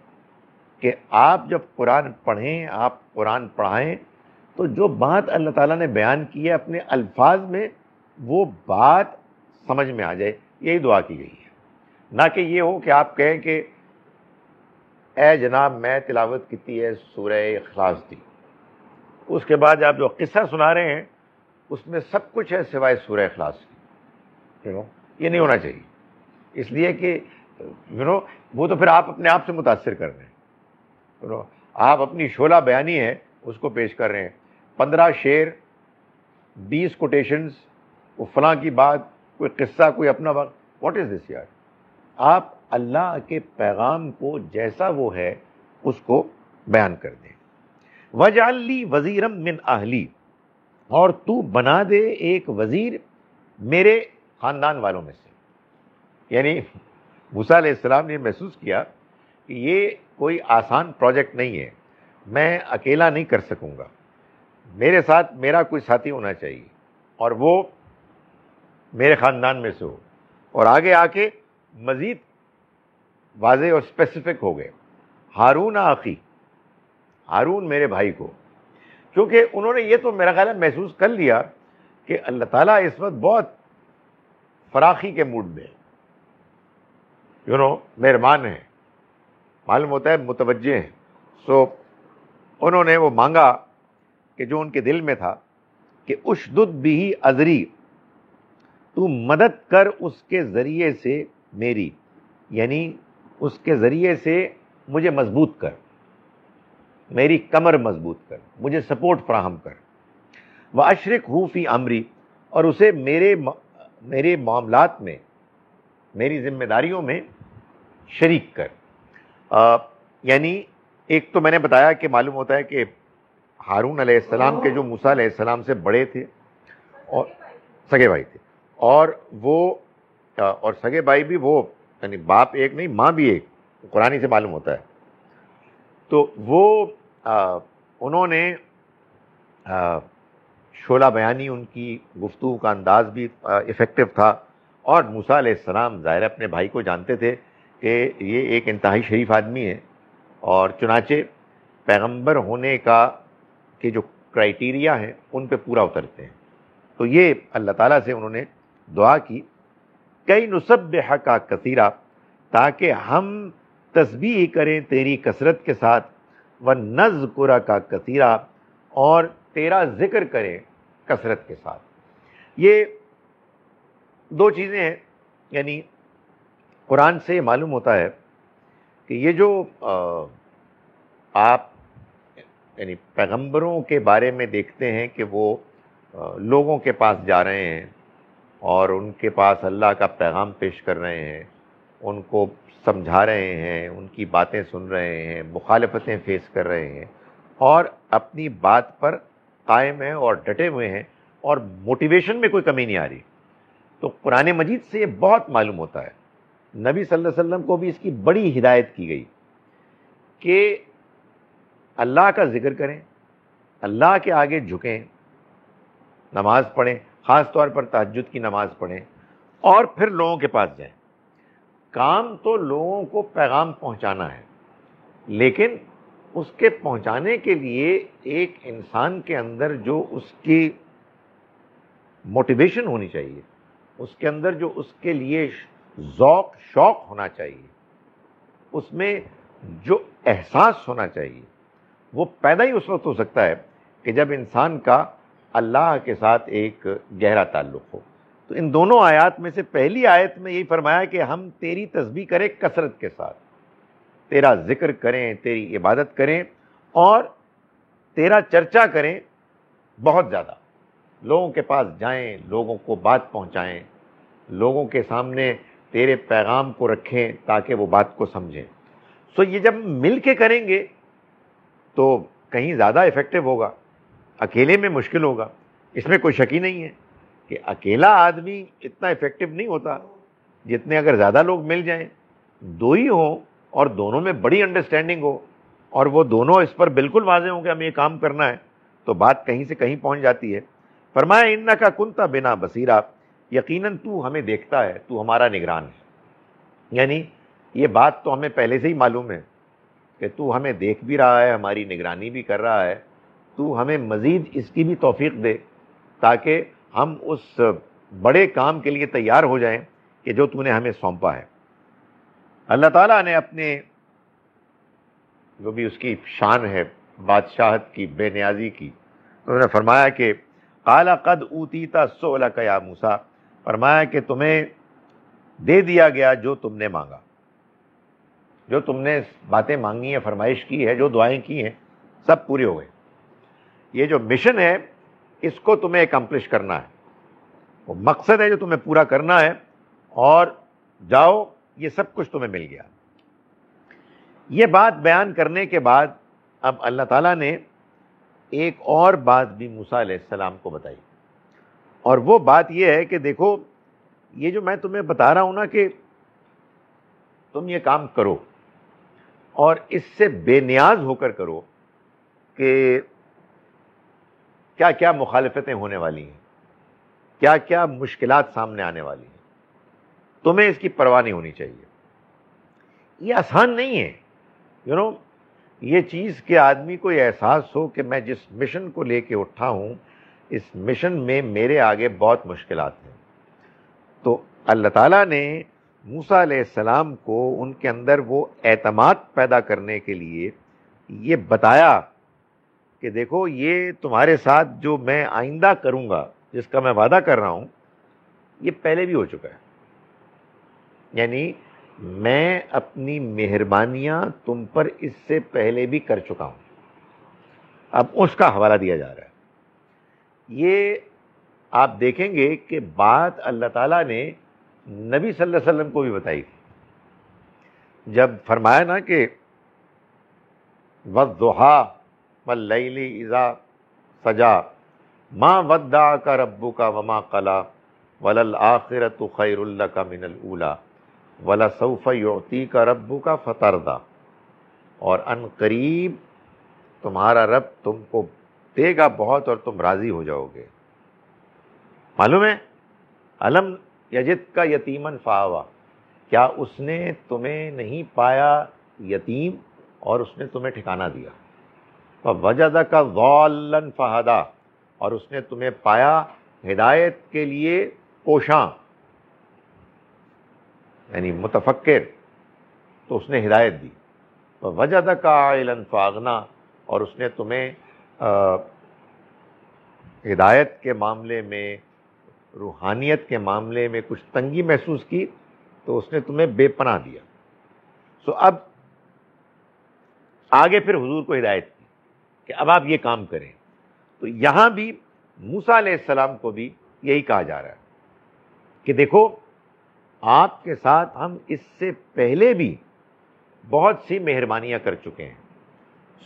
کہ آپ جب قرآن پڑھیں، آپ قرآن پڑھائیں تو جو بات اللہ تعالیٰ نے بیان کی ہے اپنے الفاظ میں وہ بات سمجھ میں آ جائے. یہی دعا کی گئی ہے، نہ کہ یہ ہو کہ آپ کہیں کہ اے جناب میں تلاوت کی ہے سورہ اخلاص دی، اس کے بعد آپ جو قصہ سنا رہے ہیں اس میں سب کچھ ہے سوائے سورہ اخلاص. یہ نہیں ہونا چاہیے. اس لیے کہ وہ تو پھر آپ اپنے آپ سے متاثر کر رہے ہیں. آپ اپنی شعلہ بیانی ہے اس کو پیش کر رہے ہیں، 15 شعر، 20 کوٹیشنز، وہ فلاں کی بات، کوئی قصہ، کوئی اپنا وقت. واٹ از دس یار؟ آپ اللہ کے پیغام کو جیسا وہ ہے اس کو بیان کر دیں. وَاجْعَلْ لِي وَزِيرًا مِّنْ أَهْلِي، اور تو بنا دے ایک وزیر میرے خاندان والوں میں سے. یعنی موسیٰ علیہ السلام نے محسوس کیا کہ یہ کوئی آسان پروجیکٹ نہیں ہے، میں اکیلا نہیں کر سکوں گا، میرے ساتھ میرا کوئی ساتھی ہونا چاہیے اور وہ میرے خاندان میں سے ہو. اور آگے آ کے مزید واضح اور اسپیسیفک ہو گئے، ہارون اخی، ہارون میرے بھائی کو. کیونکہ انہوں نے یہ تو میرا خیال ہے محسوس کر لیا کہ اللہ تعالیٰ اس وقت بہت فراخی کے موڈ میں مہربان ہیں، معلوم ہوتا ہے متوجہ ہیں. سو انہوں نے وہ مانگا کہ جو ان کے دل میں تھا کہ اشدد بھی ازری، تو مدد کر اس کے ذریعے سے میری، یعنی اس کے ذریعے سے مجھے مضبوط کر، میری کمر مضبوط کر، مجھے سپورٹ فراہم کر. وَأَشْرِكْهُ فِي أَمْرِي، اور اسے میرے معاملات میں، میری ذمہ داریوں میں شریک کر. یعنی ایک تو میں نے بتایا کہ معلوم ہوتا ہے کہ ہارون علیہ السلام کے جو موسیٰ علیہ السلام سے بڑے تھے اور سگے بھائی تھے، اور وہ اور سگے بھائی بھی وہ یعنی باپ ایک نہیں ماں بھی ایک، قرآن سے معلوم ہوتا ہے. تو وہ انہوں نے شعلہ بیانی، ان کی گفتگو کا انداز بھی افیکٹو تھا. اور موسیٰ علیہ السلام ظاہر اپنے بھائی کو جانتے تھے کہ یہ ایک انتہائی شریف آدمی ہے، اور چنانچہ پیغمبر ہونے کا کے جو کرائیٹیریا ہیں ان پہ پورا اترتے ہیں. تو یہ اللہ تعالیٰ سے انہوں نے دعا کی، کئی نسبحک کثیرا، تاکہ ہم تسبیح کریں تیری کثرت کے ساتھ، ونذکرک کثیرا، اور تیرا ذکر کریں کثرت کے ساتھ. یہ دو چیزیں ہیں. یعنی قرآن سے یہ معلوم ہوتا ہے کہ یہ جو آپ یعنی پیغمبروں کے بارے میں دیکھتے ہیں کہ وہ لوگوں کے پاس جا رہے ہیں اور ان کے پاس اللہ کا پیغام پیش کر رہے ہیں، ان کو سمجھا رہے ہیں، ان کی باتیں سن رہے ہیں، مخالفتیں فیس کر رہے ہیں، اور اپنی بات پر قائم ہیں اور ڈٹے ہوئے ہیں، اور موٹیویشن میں کوئی کمی نہیں آ رہی. تو قرآن مجید سے یہ بہت معلوم ہوتا ہے. نبی صلی اللہ علیہ وسلم کو بھی اس کی بڑی ہدایت کی گئی کہ اللہ کا ذکر کریں، اللہ کے آگے جھکیں، نماز پڑھیں، خاص طور پر تہجد کی نماز پڑھیں، اور پھر لوگوں کے پاس جائیں. کام تو لوگوں کو پیغام پہنچانا ہے، لیکن اس کے پہنچانے کے لیے ایک انسان کے اندر جو اس کی موٹیویشن ہونی چاہیے، اس کے اندر جو اس کے لیے ذوق شوق ہونا چاہیے، اس میں جو احساس ہونا چاہیے، وہ پیدا ہی اس وقت ہو سکتا ہے کہ جب انسان کا اللہ کے ساتھ ایک گہرا تعلق ہو۔ تو ان دونوں آیات میں سے پہلی آیت میں یہی فرمایا کہ ہم تیری تسبیح کریں کثرت کے ساتھ، تیرا ذکر کریں، تیری عبادت کریں، اور تیرا چرچا کریں بہت زیادہ، لوگوں کے پاس جائیں، لوگوں کو بات پہنچائیں، لوگوں کے سامنے تیرے پیغام کو رکھیں تاکہ وہ بات کو سمجھیں۔ سو یہ جب مل کے کریں گے تو کہیں زیادہ ایفیکٹو ہوگا، اکیلے میں مشکل ہوگا، اس میں کوئی شک ہی نہیں ہے کہ اکیلا آدمی اتنا ایفیکٹو نہیں ہوتا جتنے اگر زیادہ لوگ مل جائیں، دو ہی ہوں اور دونوں میں بڑی انڈرسٹینڈنگ ہو اور وہ دونوں اس پر بالکل واضح ہوں کہ ہمیں یہ کام کرنا ہے، تو بات کہیں سے کہیں پہنچ جاتی ہے۔ فرمایا انکا کنت بنا بصیرا، یقیناً تو ہمیں دیکھتا ہے، تو ہمارا نگران ہے۔ یعنی یہ بات تو ہمیں پہلے سے ہی معلوم ہے کہ تو ہمیں دیکھ بھی رہا ہے، ہماری نگرانی بھی کر رہا ہے، تو ہمیں مزید اس کی بھی توفیق دے تاکہ ہم اس بڑے کام کے لیے تیار ہو جائیں کہ جو تو نے ہمیں سونپا ہے۔ اللہ تعالیٰ نے اپنے جو بھی اس کی شان ہے بادشاہت کی، بے نیازی کی، تو انہوں نے فرمایا کہ قال قد اوتیت سؤلک یا موسیٰ، فرمایا کہ تمہیں دے دیا گیا جو تم نے مانگا، جو تم نے باتیں مانگی ہیں، فرمائش کی ہے، جو دعائیں کی ہیں، سب پوری ہو گئی۔ یہ جو مشن ہے اس کو تمہیں اکمپلش کرنا ہے، وہ مقصد ہے جو تمہیں پورا کرنا ہے، اور جاؤ، یہ سب کچھ تمہیں مل گیا۔ یہ بات بیان کرنے کے بعد اب اللہ تعالیٰ نے ایک اور بات بھی موسیٰ علیہ السلام کو بتائی، اور وہ بات یہ ہے کہ دیکھو، یہ جو میں تمہیں بتا رہا ہوں نا کہ تم یہ کام کرو اور اس سے بے نیاز ہو کر کرو کہ کیا کیا مخالفتیں ہونے والی ہیں، کیا کیا مشکلات سامنے آنے والی ہیں، تمہیں اس کی پرواہ نہیں ہونی چاہیے۔ یہ آسان نہیں ہے، یہ چیز کہ آدمی کو یہ احساس ہو کہ میں جس مشن کو لے کے اٹھا ہوں، اس مشن میں میرے آگے بہت مشکلات ہیں۔ تو اللہ تعالیٰ نے موسیٰ علیہ السلام کو ان کے اندر وہ اعتماد پیدا کرنے کے لیے یہ بتایا کہ دیکھو، یہ تمہارے ساتھ جو میں آئندہ کروں گا، جس کا میں وعدہ کر رہا ہوں، یہ پہلے بھی ہو چکا ہے۔ یعنی میں اپنی مہربانیاں تم پر اس سے پہلے بھی کر چکا ہوں، اب اس کا حوالہ دیا جا رہا ہے۔ یہ آپ دیکھیں گے کہ بات اللہ تعالیٰ نے نبی صلی اللہ علیہ وسلم کو بھی بتائی تھی، جب فرمایا نا کہ وَالضُّحَىٰ وَاللَّيْلِ إِذَا سَجَىٰ مَا وَدَّعَكَ رَبُّكَ وَمَا قَلَىٰ وَلَلْآخِرَةُ خَيْرٌ لَكَ مِنَ الْأُولَىٰ وَلَسَوْفَ يُعْطِيكَ رَبُّكَ فَتَرْضَىٰ، اور ان قریب تمہارا رب تم کو دے گا بہت اور تم راضی ہو جاؤ گے۔ معلوم ہے، الم یجد کا یتیمن فآوا، کیا اس نے تمہیں نہیں پایا یتیم اور اس نے تمہیں ٹھکانہ دیا؟ وجدک ضالا فہدی، اور اس نے تمہیں پایا ہدایت کے لیے کوشاں، یعنی متفکر، تو اس نے ہدایت دی۔ وجدک عائلا فاغنی، اور اس نے تمہیں ہدایت کے معاملے میں، روحانیت کے معاملے میں کچھ تنگی محسوس کی تو اس نے تمہیں بے پناہ دیا۔ سو اب آگے پھر حضور کو ہدایت کی کہ اب آپ یہ کام کریں۔ تو یہاں بھی موسیٰ علیہ السلام کو بھی یہی کہا جا رہا ہے کہ دیکھو، آپ کے ساتھ ہم اس سے پہلے بھی بہت سی مہربانیاں کر چکے ہیں،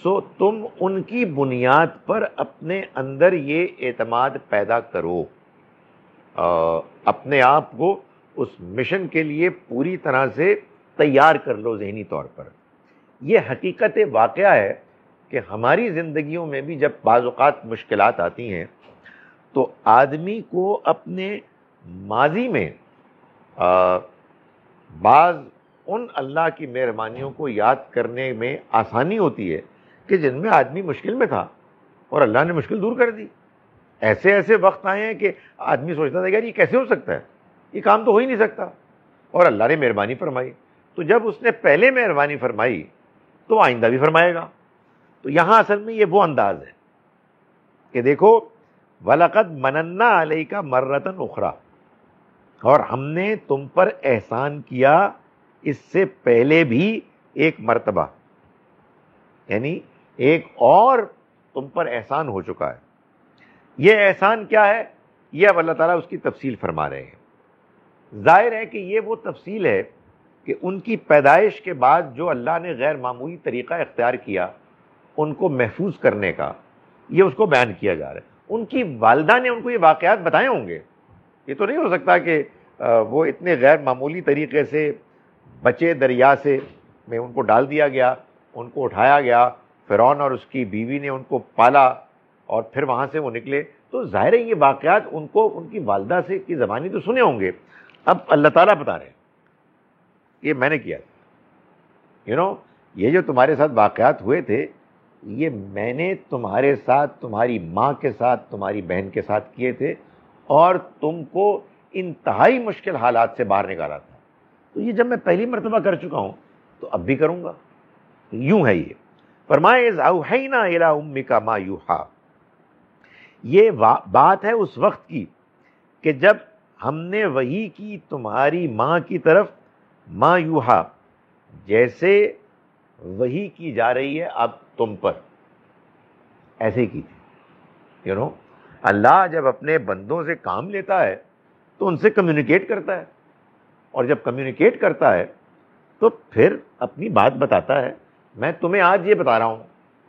سو تم ان کی بنیاد پر اپنے اندر یہ اعتماد پیدا کرو، اپنے آپ کو اس مشن کے لیے پوری طرح سے تیار کر لو ذہنی طور پر۔ یہ حقیقت واقعہ ہے کہ ہماری زندگیوں میں بھی جب بعض اوقات مشکلات آتی ہیں تو آدمی کو اپنے ماضی میں بعض ان اللہ کی مہربانیوں کو یاد کرنے میں آسانی ہوتی ہے کہ جن میں آدمی مشکل میں تھا اور اللہ نے مشکل دور کر دی. ایسے ایسے وقت آئے ہیں کہ آدمی سوچتا تھا یار یہ کیسے ہو سکتا ہے, یہ کام تو ہو ہی نہیں سکتا, اور اللہ نے مہربانی فرمائی. تو جب اس نے پہلے مہربانی فرمائی تو آئندہ بھی فرمائے گا. تو یہاں اصل میں یہ وہ انداز ہے کہ دیکھو وَلَقَدْ مَنَنَّا عَلَيْكَ مَرَّةً أُخْرَى, اور ہم نے تم پر احسان کیا اس سے پہلے بھی ایک مرتبہ, یعنی ایک اور تم پر احسان ہو چکا ہے. یہ احسان کیا ہے, یہ اب اللہ تعالیٰ اس کی تفصیل فرما رہے ہیں. ظاہر ہے کہ یہ وہ تفصیل ہے کہ ان کی پیدائش کے بعد جو اللہ نے غیر معمولی طریقہ اختیار کیا ان کو محفوظ کرنے کا, یہ اس کو بیان کیا جا رہا ہے. ان کی والدہ نے ان کو یہ واقعات بتائے ہوں گے. یہ تو نہیں ہو سکتا کہ وہ اتنے غیر معمولی طریقے سے بچے دریا سے میں ان کو ڈال دیا گیا, ان کو اٹھایا گیا, فرعون اور اس کی بیوی نے ان کو پالا اور پھر وہاں سے وہ نکلے. تو ظاہر ہے یہ واقعات ان کو ان کی والدہ سے کی زبانی تو سنے ہوں گے. اب اللہ تعالیٰ بتا رہے ہیں یہ میں نے کیا, یہ جو تمہارے ساتھ واقعات ہوئے تھے یہ میں نے تمہارے ساتھ, تمہاری ماں کے ساتھ, تمہاری بہن کے ساتھ کیے تھے, اور تم کو انتہائی مشکل حالات سے باہر نکالا تھا. تو یہ جب میں پہلی مرتبہ کر چکا ہوں تو اب بھی کروں گا. یوں ہے یہ. فرمائے اذ اوحینا الی امک ما یوحی, یہ بات ہے اس وقت کی کہ جب ہم نے وحی کی تمہاری ماں کی طرف, ما یوحی جیسے وحی کی جا رہی ہے اب تم پر, ایسے کی تھی. اللہ جب اپنے بندوں سے کام لیتا ہے تو ان سے کمیونیکیٹ کرتا ہے, اور جب کمیونیکیٹ کرتا ہے تو پھر اپنی بات بتاتا ہے. میں تمہیں آج یہ بتا رہا ہوں,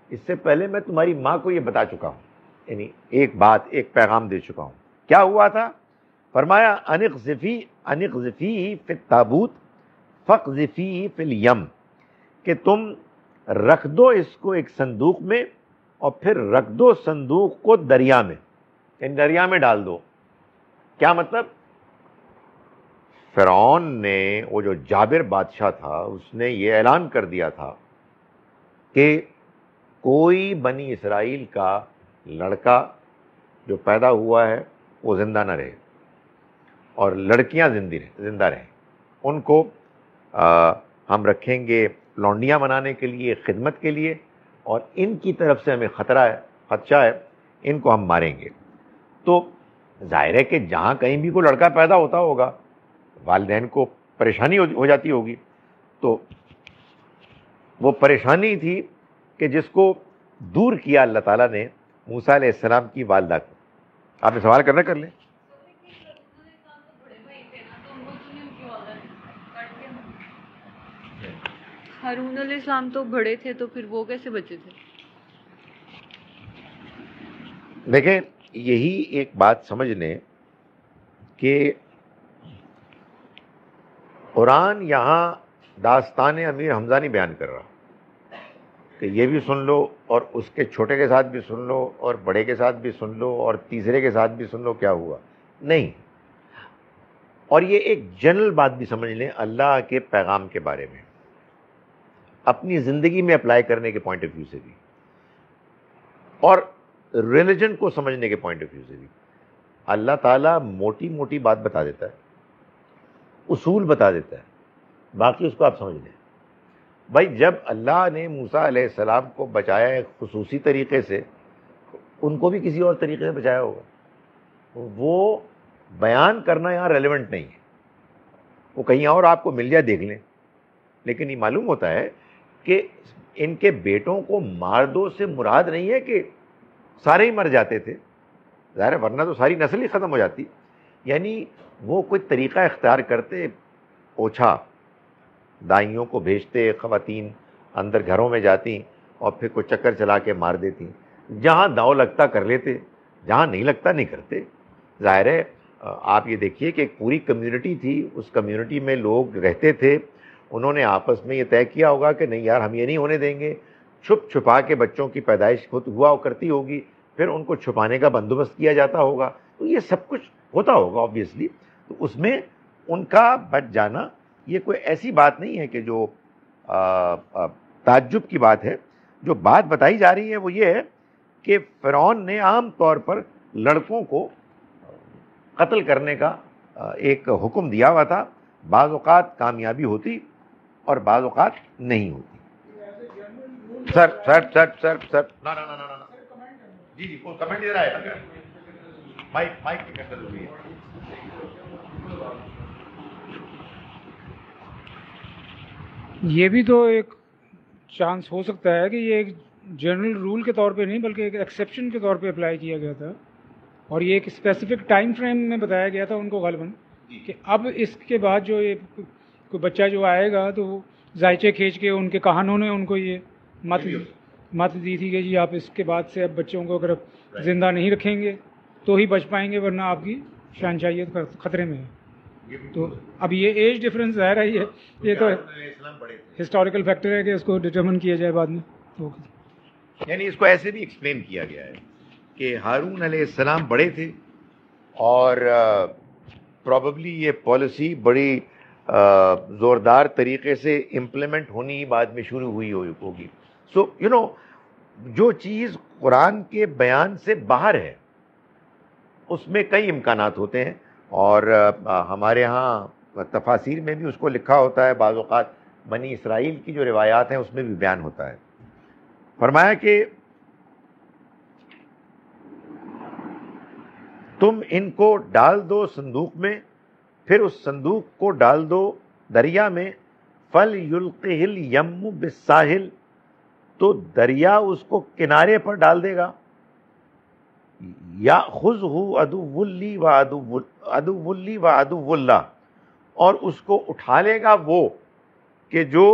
اس سے پہلے میں تمہاری ماں کو یہ بتا چکا ہوں, یعنی ایک بات, ایک پیغام دے چکا ہوں. کیا ہوا تھا؟ فرمایا انقذفیہ فی التابوت فاقذفیہ فی الیم, کہ تم رکھ دو اس کو ایک صندوق میں اور پھر رکھ دو صندوق کو دریا میں, یعنی دریا میں ڈال دو. کیا مطلب؟ فرعون نے, وہ جو جابر بادشاہ تھا, اس نے یہ اعلان کر دیا تھا کہ کوئی بنی اسرائیل کا لڑکا جو پیدا ہوا ہے وہ زندہ نہ رہے, اور لڑکیاں زندہ رہیں. ان کو ہم رکھیں گے لونڈیاں بنانے کے لیے, خدمت کے لیے, اور ان کی طرف سے ہمیں خدشہ ہے, ان کو ہم ماریں گے. تو ظاہر ہے کہ جہاں کہیں بھی کوئی لڑکا پیدا ہوتا ہوگا والدین کو پریشانی ہو جاتی ہوگی. تو وہ پریشانی تھی کہ جس کو دور کیا اللہ تعالیٰ نے موسیٰ علیہ السلام کی والدہ کو. آپ نے سوال کرنا کر لیں. ہارون علیہ السلام تو بڑے تھے, تو پھر وہ کیسے بچے تھے؟ دیکھیں یہی ایک بات سمجھ لیں کہ قرآن یہاں داستان امیر حمزہ نہیں بیان کر رہا کہ یہ بھی سن لو اور اس کے چھوٹے کے ساتھ بھی سن لو اور بڑے کے ساتھ بھی سن لو اور تیسرے کے ساتھ بھی سن لو کیا ہوا, نہیں. اور یہ ایک جنرل بات بھی سمجھ لیں اللہ کے پیغام کے بارے میں, اپنی زندگی میں اپلائی کرنے کے پوائنٹ آف ویو سے بھی, اور ریلیجن کو سمجھنے کے پوائنٹ آف ویو سے بھی. اللہ تعالیٰ موٹی موٹی بات بتا دیتا ہے, اصول بتا دیتا ہے, باقی اس کو آپ سمجھ لیں. بھائی جب اللہ نے موسیٰ علیہ السلام کو بچایا ایک خصوصی طریقے سے, ان کو بھی کسی اور طریقے سے بچایا ہوگا. وہ بیان کرنا یہاں ریلیونٹ نہیں ہے, وہ کہیں اور آپ کو مل جائے دیکھ لیں. لیکن یہ معلوم ہوتا ہے کہ ان کے بیٹوں کو مار دو سے مراد نہیں ہے کہ سارے ہی مر جاتے تھے, ظاہر ہے ورنہ تو ساری نسل ہی ختم ہو جاتی. یعنی وہ کوئی طریقہ اختیار کرتے, اوچھا دائیوں کو بھیجتے, خواتین اندر گھروں میں جاتی اور پھر کوئی چکر چلا کے مار دیتی. جہاں داؤ لگتا کر لیتے, جہاں نہیں لگتا نہیں کرتے. ظاہر ہے آپ یہ دیکھیے کہ ایک پوری کمیونٹی تھی, اس کمیونٹی میں لوگ رہتے تھے, انہوں نے آپس میں یہ طے کیا ہوگا کہ نہیں یار ہم یہ نہیں ہونے دیں گے. چھپ چھپا کے بچوں کی پیدائش ہوا کرتی ہوگی, پھر ان کو چھپانے کا بندوبست کیا جاتا ہوگا. تو یہ سب کچھ ہوتا ہوگا آبویسلی. تو اس میں ان کا بچ جانا یہ کوئی ایسی بات نہیں ہے کہ جو تعجب کی بات ہے. جو بات بتائی جا رہی ہے وہ یہ ہے کہ فرعون نے عام طور پر لڑکوں کو قتل کرنے کا ایک حکم دیا ہوا تھا. بعض اوقات کامیابی ہوتی اور بعض اوقات نہیں ہوتی. سر جی جی کوئی کمنٹ ادھر آئے مائک کے اندر ضروری ہے. یہ بھی تو ایک چانس ہو سکتا ہے کہ یہ ایک جنرل رول کے طور پہ نہیں بلکہ ایک ایکسیپشن کے طور پہ اپلائی کیا گیا تھا، اور یہ ایک اسپیسیفک ٹائم فریم میں بتایا گیا تھا ان کو غالباً کہ اب اس کے بعد جو یہ کوئی بچہ جو آئے گا تو وہ ذائچے کھینچ کے ان کے کہانوں نے ان کو یہ مت دی تھی کہ جی آپ اس کے بعد سے اب بچوں کو اگر زندہ نہیں رکھیں گے تو ہی بچ پائیں گے، ورنہ آپ کی شہنشاہیت خطرے میں ہے. تو اب یہ ایج ڈفرینس ظاہر ہے، یہ تو ہسٹوریکل فیکٹر ہے کہ اس کو ڈٹرمن کیا جائے بعد میں. یعنی اس کو ایسے بھی ایکسپلین کیا گیا ہے کہ ہارون علیہ السلام بڑے تھے اور پروبیبلی یہ پالیسی بڑی زوردار طریقے سے امپلیمنٹ ہونی بعد میں شروع ہوئی ہوگی. سو جو چیز قرآن کے بیان سے باہر ہے اس میں کئی امکانات ہوتے ہیں، اور ہمارے ہاں تفاسیر میں بھی اس کو لکھا ہوتا ہے. بعض اوقات بنی اسرائیل کی جو روایات ہیں اس میں بھی بیان ہوتا ہے. فرمایا کہ تم ان کو ڈال دو صندوق میں، پھر اس صندوق کو ڈال دو دریا میں، فَلْيُلْقِهِ الْيَمُّ بِالسَّاحِلِ، تو دریا اس کو کنارے پر ڈال دے گا. يَأْخُذْهُ عَدُوٌّ لِّي وَعَدُوٌّ لَّهُ، اور اس کو اٹھا لے گا وہ کہ جو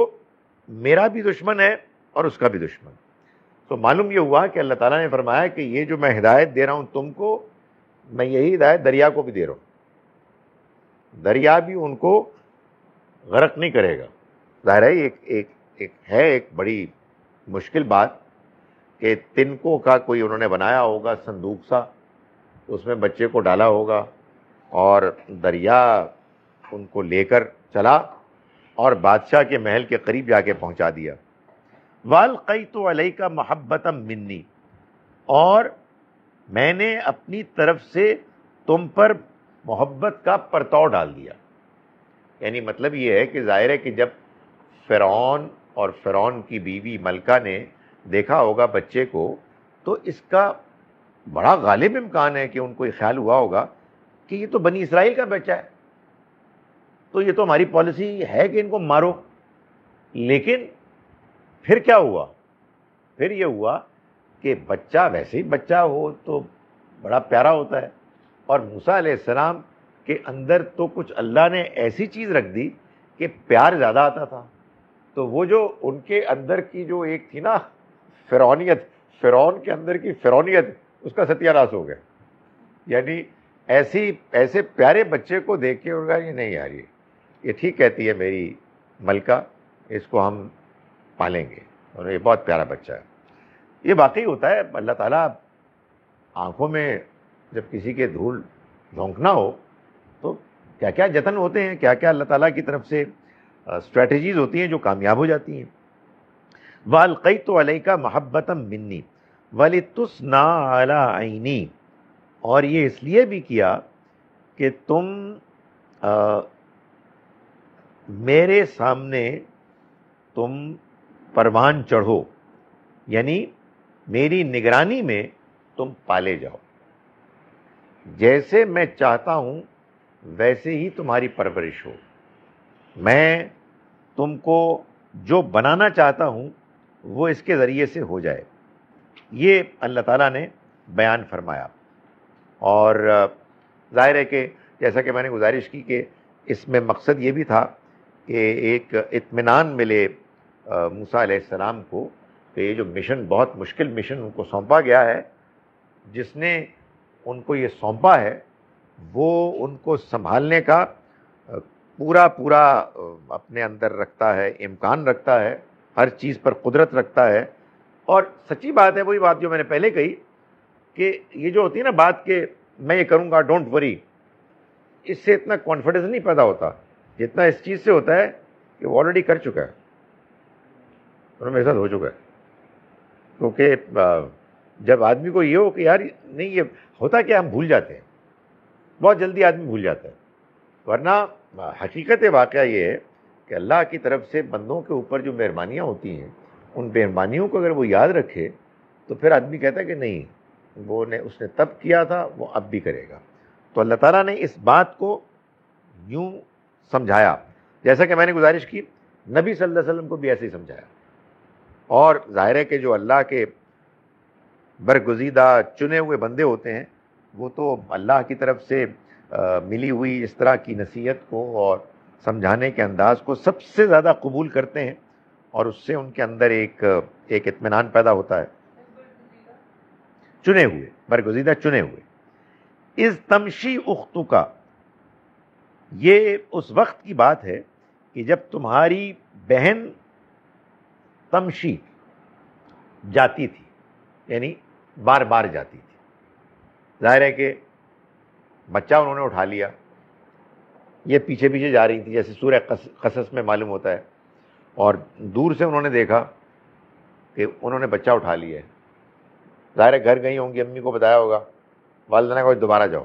میرا بھی دشمن ہے اور اس کا بھی دشمن. تو معلوم یہ ہوا کہ اللہ تعالیٰ نے فرمایا کہ یہ جو میں ہدایت دے رہا ہوں تم کو، میں یہی ہدایت دریا کو بھی دے رہا ہوں. دریا بھی ان کو غرق نہیں کرے گا. ظاہر ہے ایک بڑی مشکل بات کہ تنکوں کا کوئی انہوں نے بنایا ہوگا صندوق سا، اس میں بچے کو ڈالا ہوگا اور دریا ان کو لے کر چلا اور بادشاہ کے محل کے قریب جا کے پہنچا دیا. وَأَلْقَيْتُ عَلَيْكَ مَحَبَّةً مِّنِّي، اور میں نے اپنی طرف سے تم پر محبت کا پرتو ڈال دیا. یعنی مطلب یہ ہے کہ ظاہر ہے کہ جب فرعون اور فرعون کی بیوی ملکہ نے دیکھا ہوگا بچے کو تو اس کا بڑا غالب امکان ہے کہ ان کو یہ خیال ہوا ہوگا کہ یہ تو بنی اسرائیل کا بچہ ہے، تو یہ تو ہماری پالیسی ہے کہ ان کو مارو. لیکن پھر کیا ہوا؟ پھر یہ ہوا کہ بچہ ویسے ہی بچہ ہو تو بڑا پیارا ہوتا ہے، اور موسیٰ علیہ السلام کے اندر تو کچھ اللہ نے ایسی چیز رکھ دی کہ پیار زیادہ آتا تھا. تو وہ جو ان کے اندر کی جو ایک تھی نا فرعونیت، فرعون کے اندر کی فرعونیت، اس کا ستیہ ناش ہو گیا. یعنی ایسے پیارے بچے کو دیکھ کے ہوگا یہ نہیں یار یہ ٹھیک کہتی ہے میری ملکہ، اس کو ہم پالیں گے اور یہ بہت پیارا بچہ ہے. یہ واقعی ہوتا ہے. اللہ تعالیٰ آنکھوں میں جب کسی کے دھول جھونکنا ہو تو کیا کیا جتن ہوتے ہیں، کیا کیا اللہ تعالیٰ کی طرف سے اسٹریٹجیز ہوتی ہیں جو کامیاب ہو جاتی ہیں. وَأَلْقَيْتُ عَلَيْكَ مَحَبَّةً مِّنِّي وَلِتُصْنَعَ عَلَىٰ عَيْنِي، اور یہ اس لیے بھی کیا کہ تم میرے سامنے تم پروان چڑھو، یعنی میری نگرانی میں تم پالے جاؤ. جیسے میں چاہتا ہوں ویسے ہی تمہاری پرورش ہو. میں تم کو جو بنانا چاہتا ہوں وہ اس کے ذریعے سے ہو جائے. یہ اللہ تعالیٰ نے بیان فرمایا. اور ظاہر ہے کہ جیسا کہ میں نے گزارش کی کہ اس میں مقصد یہ بھی تھا کہ ایک اطمینان ملے موسیٰ علیہ السلام کو کہ یہ جو مشن، بہت مشکل مشن ان کو سونپا گیا ہے، جس نے ان کو یہ سونپا ہے وہ ان کو سنبھالنے کا پورا اپنے اندر رکھتا ہے، امکان رکھتا ہے، ہر چیز پر قدرت رکھتا ہے. اور سچی بات ہے، وہی بات جو میں نے پہلے کہی کہ یہ جو ہوتی ہے نا بات کہ میں یہ کروں گا ڈونٹ وری، اس سے اتنا کانفیڈنس نہیں پیدا ہوتا. جتنا اس چیز سے ہوتا ہے کہ وہ آلریڈی کر چکا ہے، اور میرے ساتھ ہو چکا ہے. کیونکہ جب آدمی کو یہ ہو کہ یار نہیں، یہ ہوتا کیا، ہم بھول جاتے ہیں، بہت جلدی آدمی بھول جاتا ہے. ورنہ حقیقت واقعہ یہ ہے کہ اللہ کی طرف سے بندوں کے اوپر جو مہربانیاں ہوتی ہیں، ان مہربانیوں کو اگر وہ یاد رکھے تو پھر آدمی کہتا ہے کہ نہیں، اس نے تب کیا تھا، وہ اب بھی کرے گا. تو اللہ تعالیٰ نے اس بات کو یوں سمجھایا، جیسا کہ میں نے گزارش کی، نبی صلی اللہ علیہ وسلم کو بھی ایسے ہی سمجھایا. اور ظاہر ہے کہ جو اللہ کے برگزیدہ چنے ہوئے بندے ہوتے ہیں، وہ تو اللہ کی طرف سے ملی ہوئی اس طرح کی نصیحت کو اور سمجھانے کے انداز کو سب سے زیادہ قبول کرتے ہیں، اور اس سے ان کے اندر ایک اطمینان پیدا ہوتا ہے. چنے ہوئے، برگزیدہ چنے ہوئے. از تمشی اختو کا، یہ اس وقت کی بات ہے کہ جب تمہاری بہن تمشی جاتی تھی، یعنی بار بار جاتی تھی. ظاہر ہے کہ بچہ انہوں نے اٹھا لیا، یہ پیچھے پیچھے جا رہی تھی، جیسے سورہ قصص میں معلوم ہوتا ہے، اور دور سے انہوں نے دیکھا کہ انہوں نے بچہ اٹھا لیا ہے. ظاہر ہے گھر گئی ہوں گی، امی کو بتایا ہوگا، والدہ نے کہا دوبارہ جاؤ،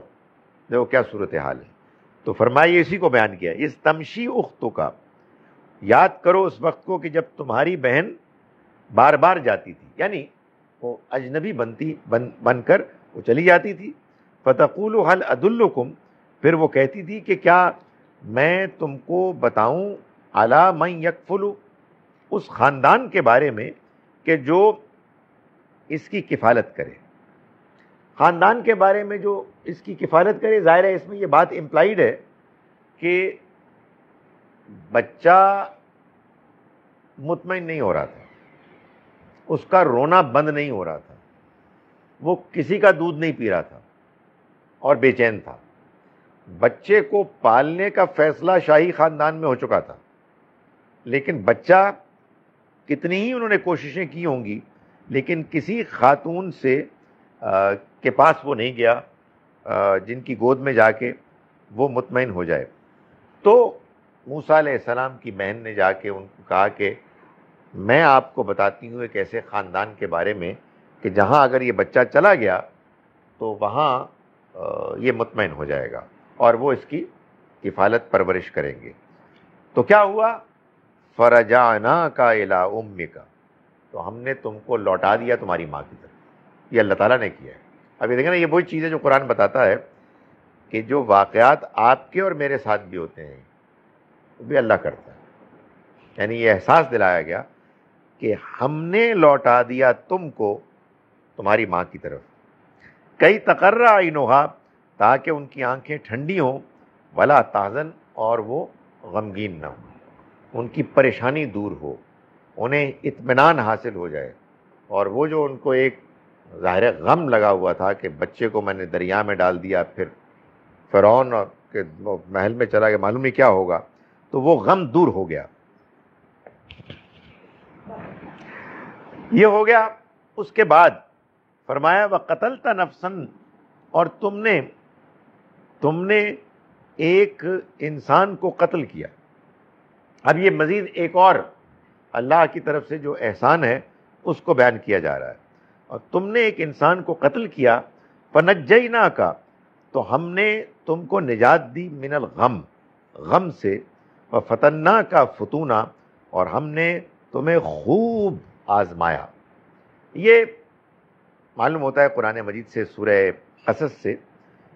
دیکھو کیا صورتحال ہے. تو فرمایا اسی کو بیان کیا، اس تمشی اختو کا، یاد کرو اس وقت کو کہ جب تمہاری بہن بار بار جاتی تھی، یعنی وہ اجنبی بن کر وہ چلی جاتی تھی. فتقول هل ادلکم، پھر وہ کہتی تھی کہ کیا میں تم کو بتاؤں، علی من یکفل، اس خاندان کے بارے میں کہ جو اس کی کفالت کرے. خاندان کے بارے میں جو اس کی کفالت کرے، ظاہر ہے اس میں یہ بات امپلائیڈ ہے کہ بچہ مطمئن نہیں ہو رہا تھا، اس کا رونا بند نہیں ہو رہا تھا، وہ کسی کا دودھ نہیں پی رہا تھا اور بے چین تھا. بچے کو پالنے کا فیصلہ شاہی خاندان میں ہو چکا تھا، لیکن بچہ کتنی ہی انہوں نے کوششیں کی ہوں گی، لیکن کسی خاتون سے کے پاس وہ نہیں گیا جن کی گود میں جا کے وہ مطمئن ہو جائے. تو موسیٰ علیہ السلام کی بہن نے جا کے ان کو کہا کہ میں آپ کو بتاتی ہوں ایک ایسے خاندان کے بارے میں کہ جہاں اگر یہ بچہ چلا گیا تو وہاں یہ مطمئن ہو جائے گا اور وہ اس کی کفالت پرورش کریں گے. تو کیا ہوا، فرجعناک الی امک، تو ہم نے تم کو لوٹا دیا تمہاری ماں کی طرف. یہ اللہ تعالیٰ نے کیا ہے. اب یہ دیکھیں نا، یہ وہی چیز ہے جو قرآن بتاتا ہے کہ جو واقعات آپ کے اور میرے ساتھ بھی ہوتے ہیں وہ بھی اللہ کرتا ہے. یعنی یہ احساس دلایا گیا کہ ہم نے لوٹا دیا تم کو تمہاری ماں کی طرف. کئی تقرّ عینھا، تاکہ ان کی آنکھیں ٹھنڈی ہوں، ولا تحزن، اور وہ غمگین نہ ہوں، ان کی پریشانی دور ہو، انہیں اطمینان حاصل ہو جائے. اور وہ جو ان کو ایک ظاہر غم لگا ہوا تھا کہ بچے کو میں نے دریا میں ڈال دیا، پھر فرعون کے محل میں چلا گیا، معلوم نہیں کیا ہوگا، تو وہ غم دور ہو گیا. یہ ہو گیا. اس کے بعد فرمایا وَقَتَلْتَ نَفْسًا، اور تم نے ایک انسان کو قتل کیا. اب یہ مزید ایک اور اللہ کی طرف سے جو احسان ہے اس کو بیان کیا جا رہا ہے. اور تم نے ایک انسان کو قتل کیا، فَنَجَّيْنَاكَ، تو ہم نے تم کو نجات دی، من الغم، غم سے، وَفَتَنَّاكَ فُتُونًا، اور ہم نے تمہیں خوب آزمایا. یہ معلوم ہوتا ہے قرآن مجید سے، سورہ قصص سے،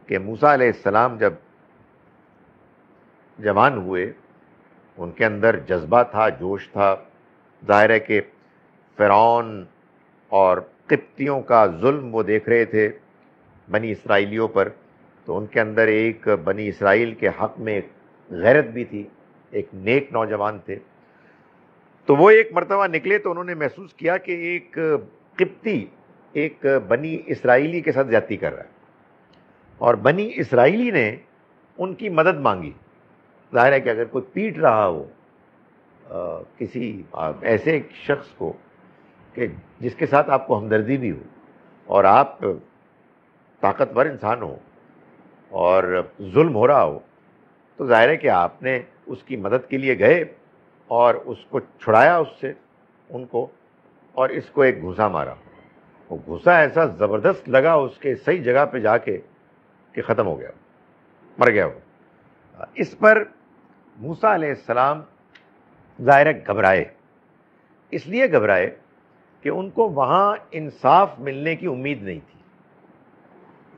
کہ موسیٰ علیہ السلام جب جوان ہوئے، ان کے اندر جذبہ تھا، جوش تھا. ظاہر ہے کہ فرعون اور قبطیوں کا ظلم وہ دیکھ رہے تھے بنی اسرائیلیوں پر، تو ان کے اندر ایک بنی اسرائیل کے حق میں ایک غیرت بھی تھی، ایک نیک نوجوان تھے. تو وہ ایک مرتبہ نکلے تو انہوں نے محسوس کیا کہ ایک قبطی ایک بنی اسرائیلی کے ساتھ زیادتی کر رہا ہے، اور بنی اسرائیلی نے ان کی مدد مانگی. ظاہر ہے کہ اگر کوئی پیٹ رہا ہو کسی ایسے شخص کو کہ جس کے ساتھ آپ کو ہمدردی بھی ہو اور آپ طاقتور انسان ہو اور ظلم ہو رہا ہو، تو ظاہر ہے کہ آپ نے اس کی مدد کے لیے گئے اور اس کو چھڑایا اس سے ان کو، اور اس کو ایک گھوسا مارا. وہ گھوسا ایسا زبردست لگا اس کے صحیح جگہ پہ جا کے کہ ختم ہو گیا، مر گیا وہ. اس پر موسیٰ علیہ السلام ظاہر ہے گھبرائے. اس لیے گھبرائے کہ ان کو وہاں انصاف ملنے کی امید نہیں تھی،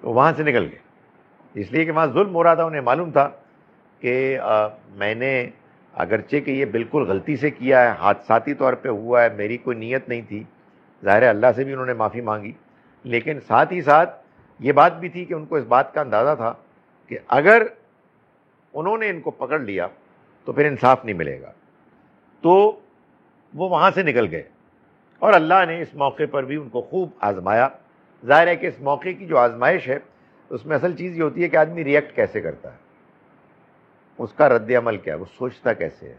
تو وہاں سے نکل گئے. اس لیے کہ وہاں ظلم ہو رہا تھا. انہیں معلوم تھا کہ میں نے اگرچہ کہ یہ بالکل غلطی سے کیا ہے، حادثاتی طور پہ ہوا ہے، میری کوئی نیت نہیں تھی. ظاہر ہے اللہ سے بھی انہوں نے معافی مانگی، لیکن ساتھ ہی ساتھ یہ بات بھی تھی کہ ان کو اس بات کا اندازہ تھا کہ اگر انہوں نے ان کو پکڑ لیا تو پھر انصاف نہیں ملے گا. تو وہ وہاں سے نکل گئے، اور اللہ نے اس موقع پر بھی ان کو خوب آزمایا. ظاہر ہے کہ اس موقع کی جو آزمائش ہے اس میں اصل چیز یہ ہوتی ہے کہ آدمی ریئیکٹ کیسے کرتا ہے، اس کا رد عمل کیا ہے، وہ سوچتا کیسے ہے،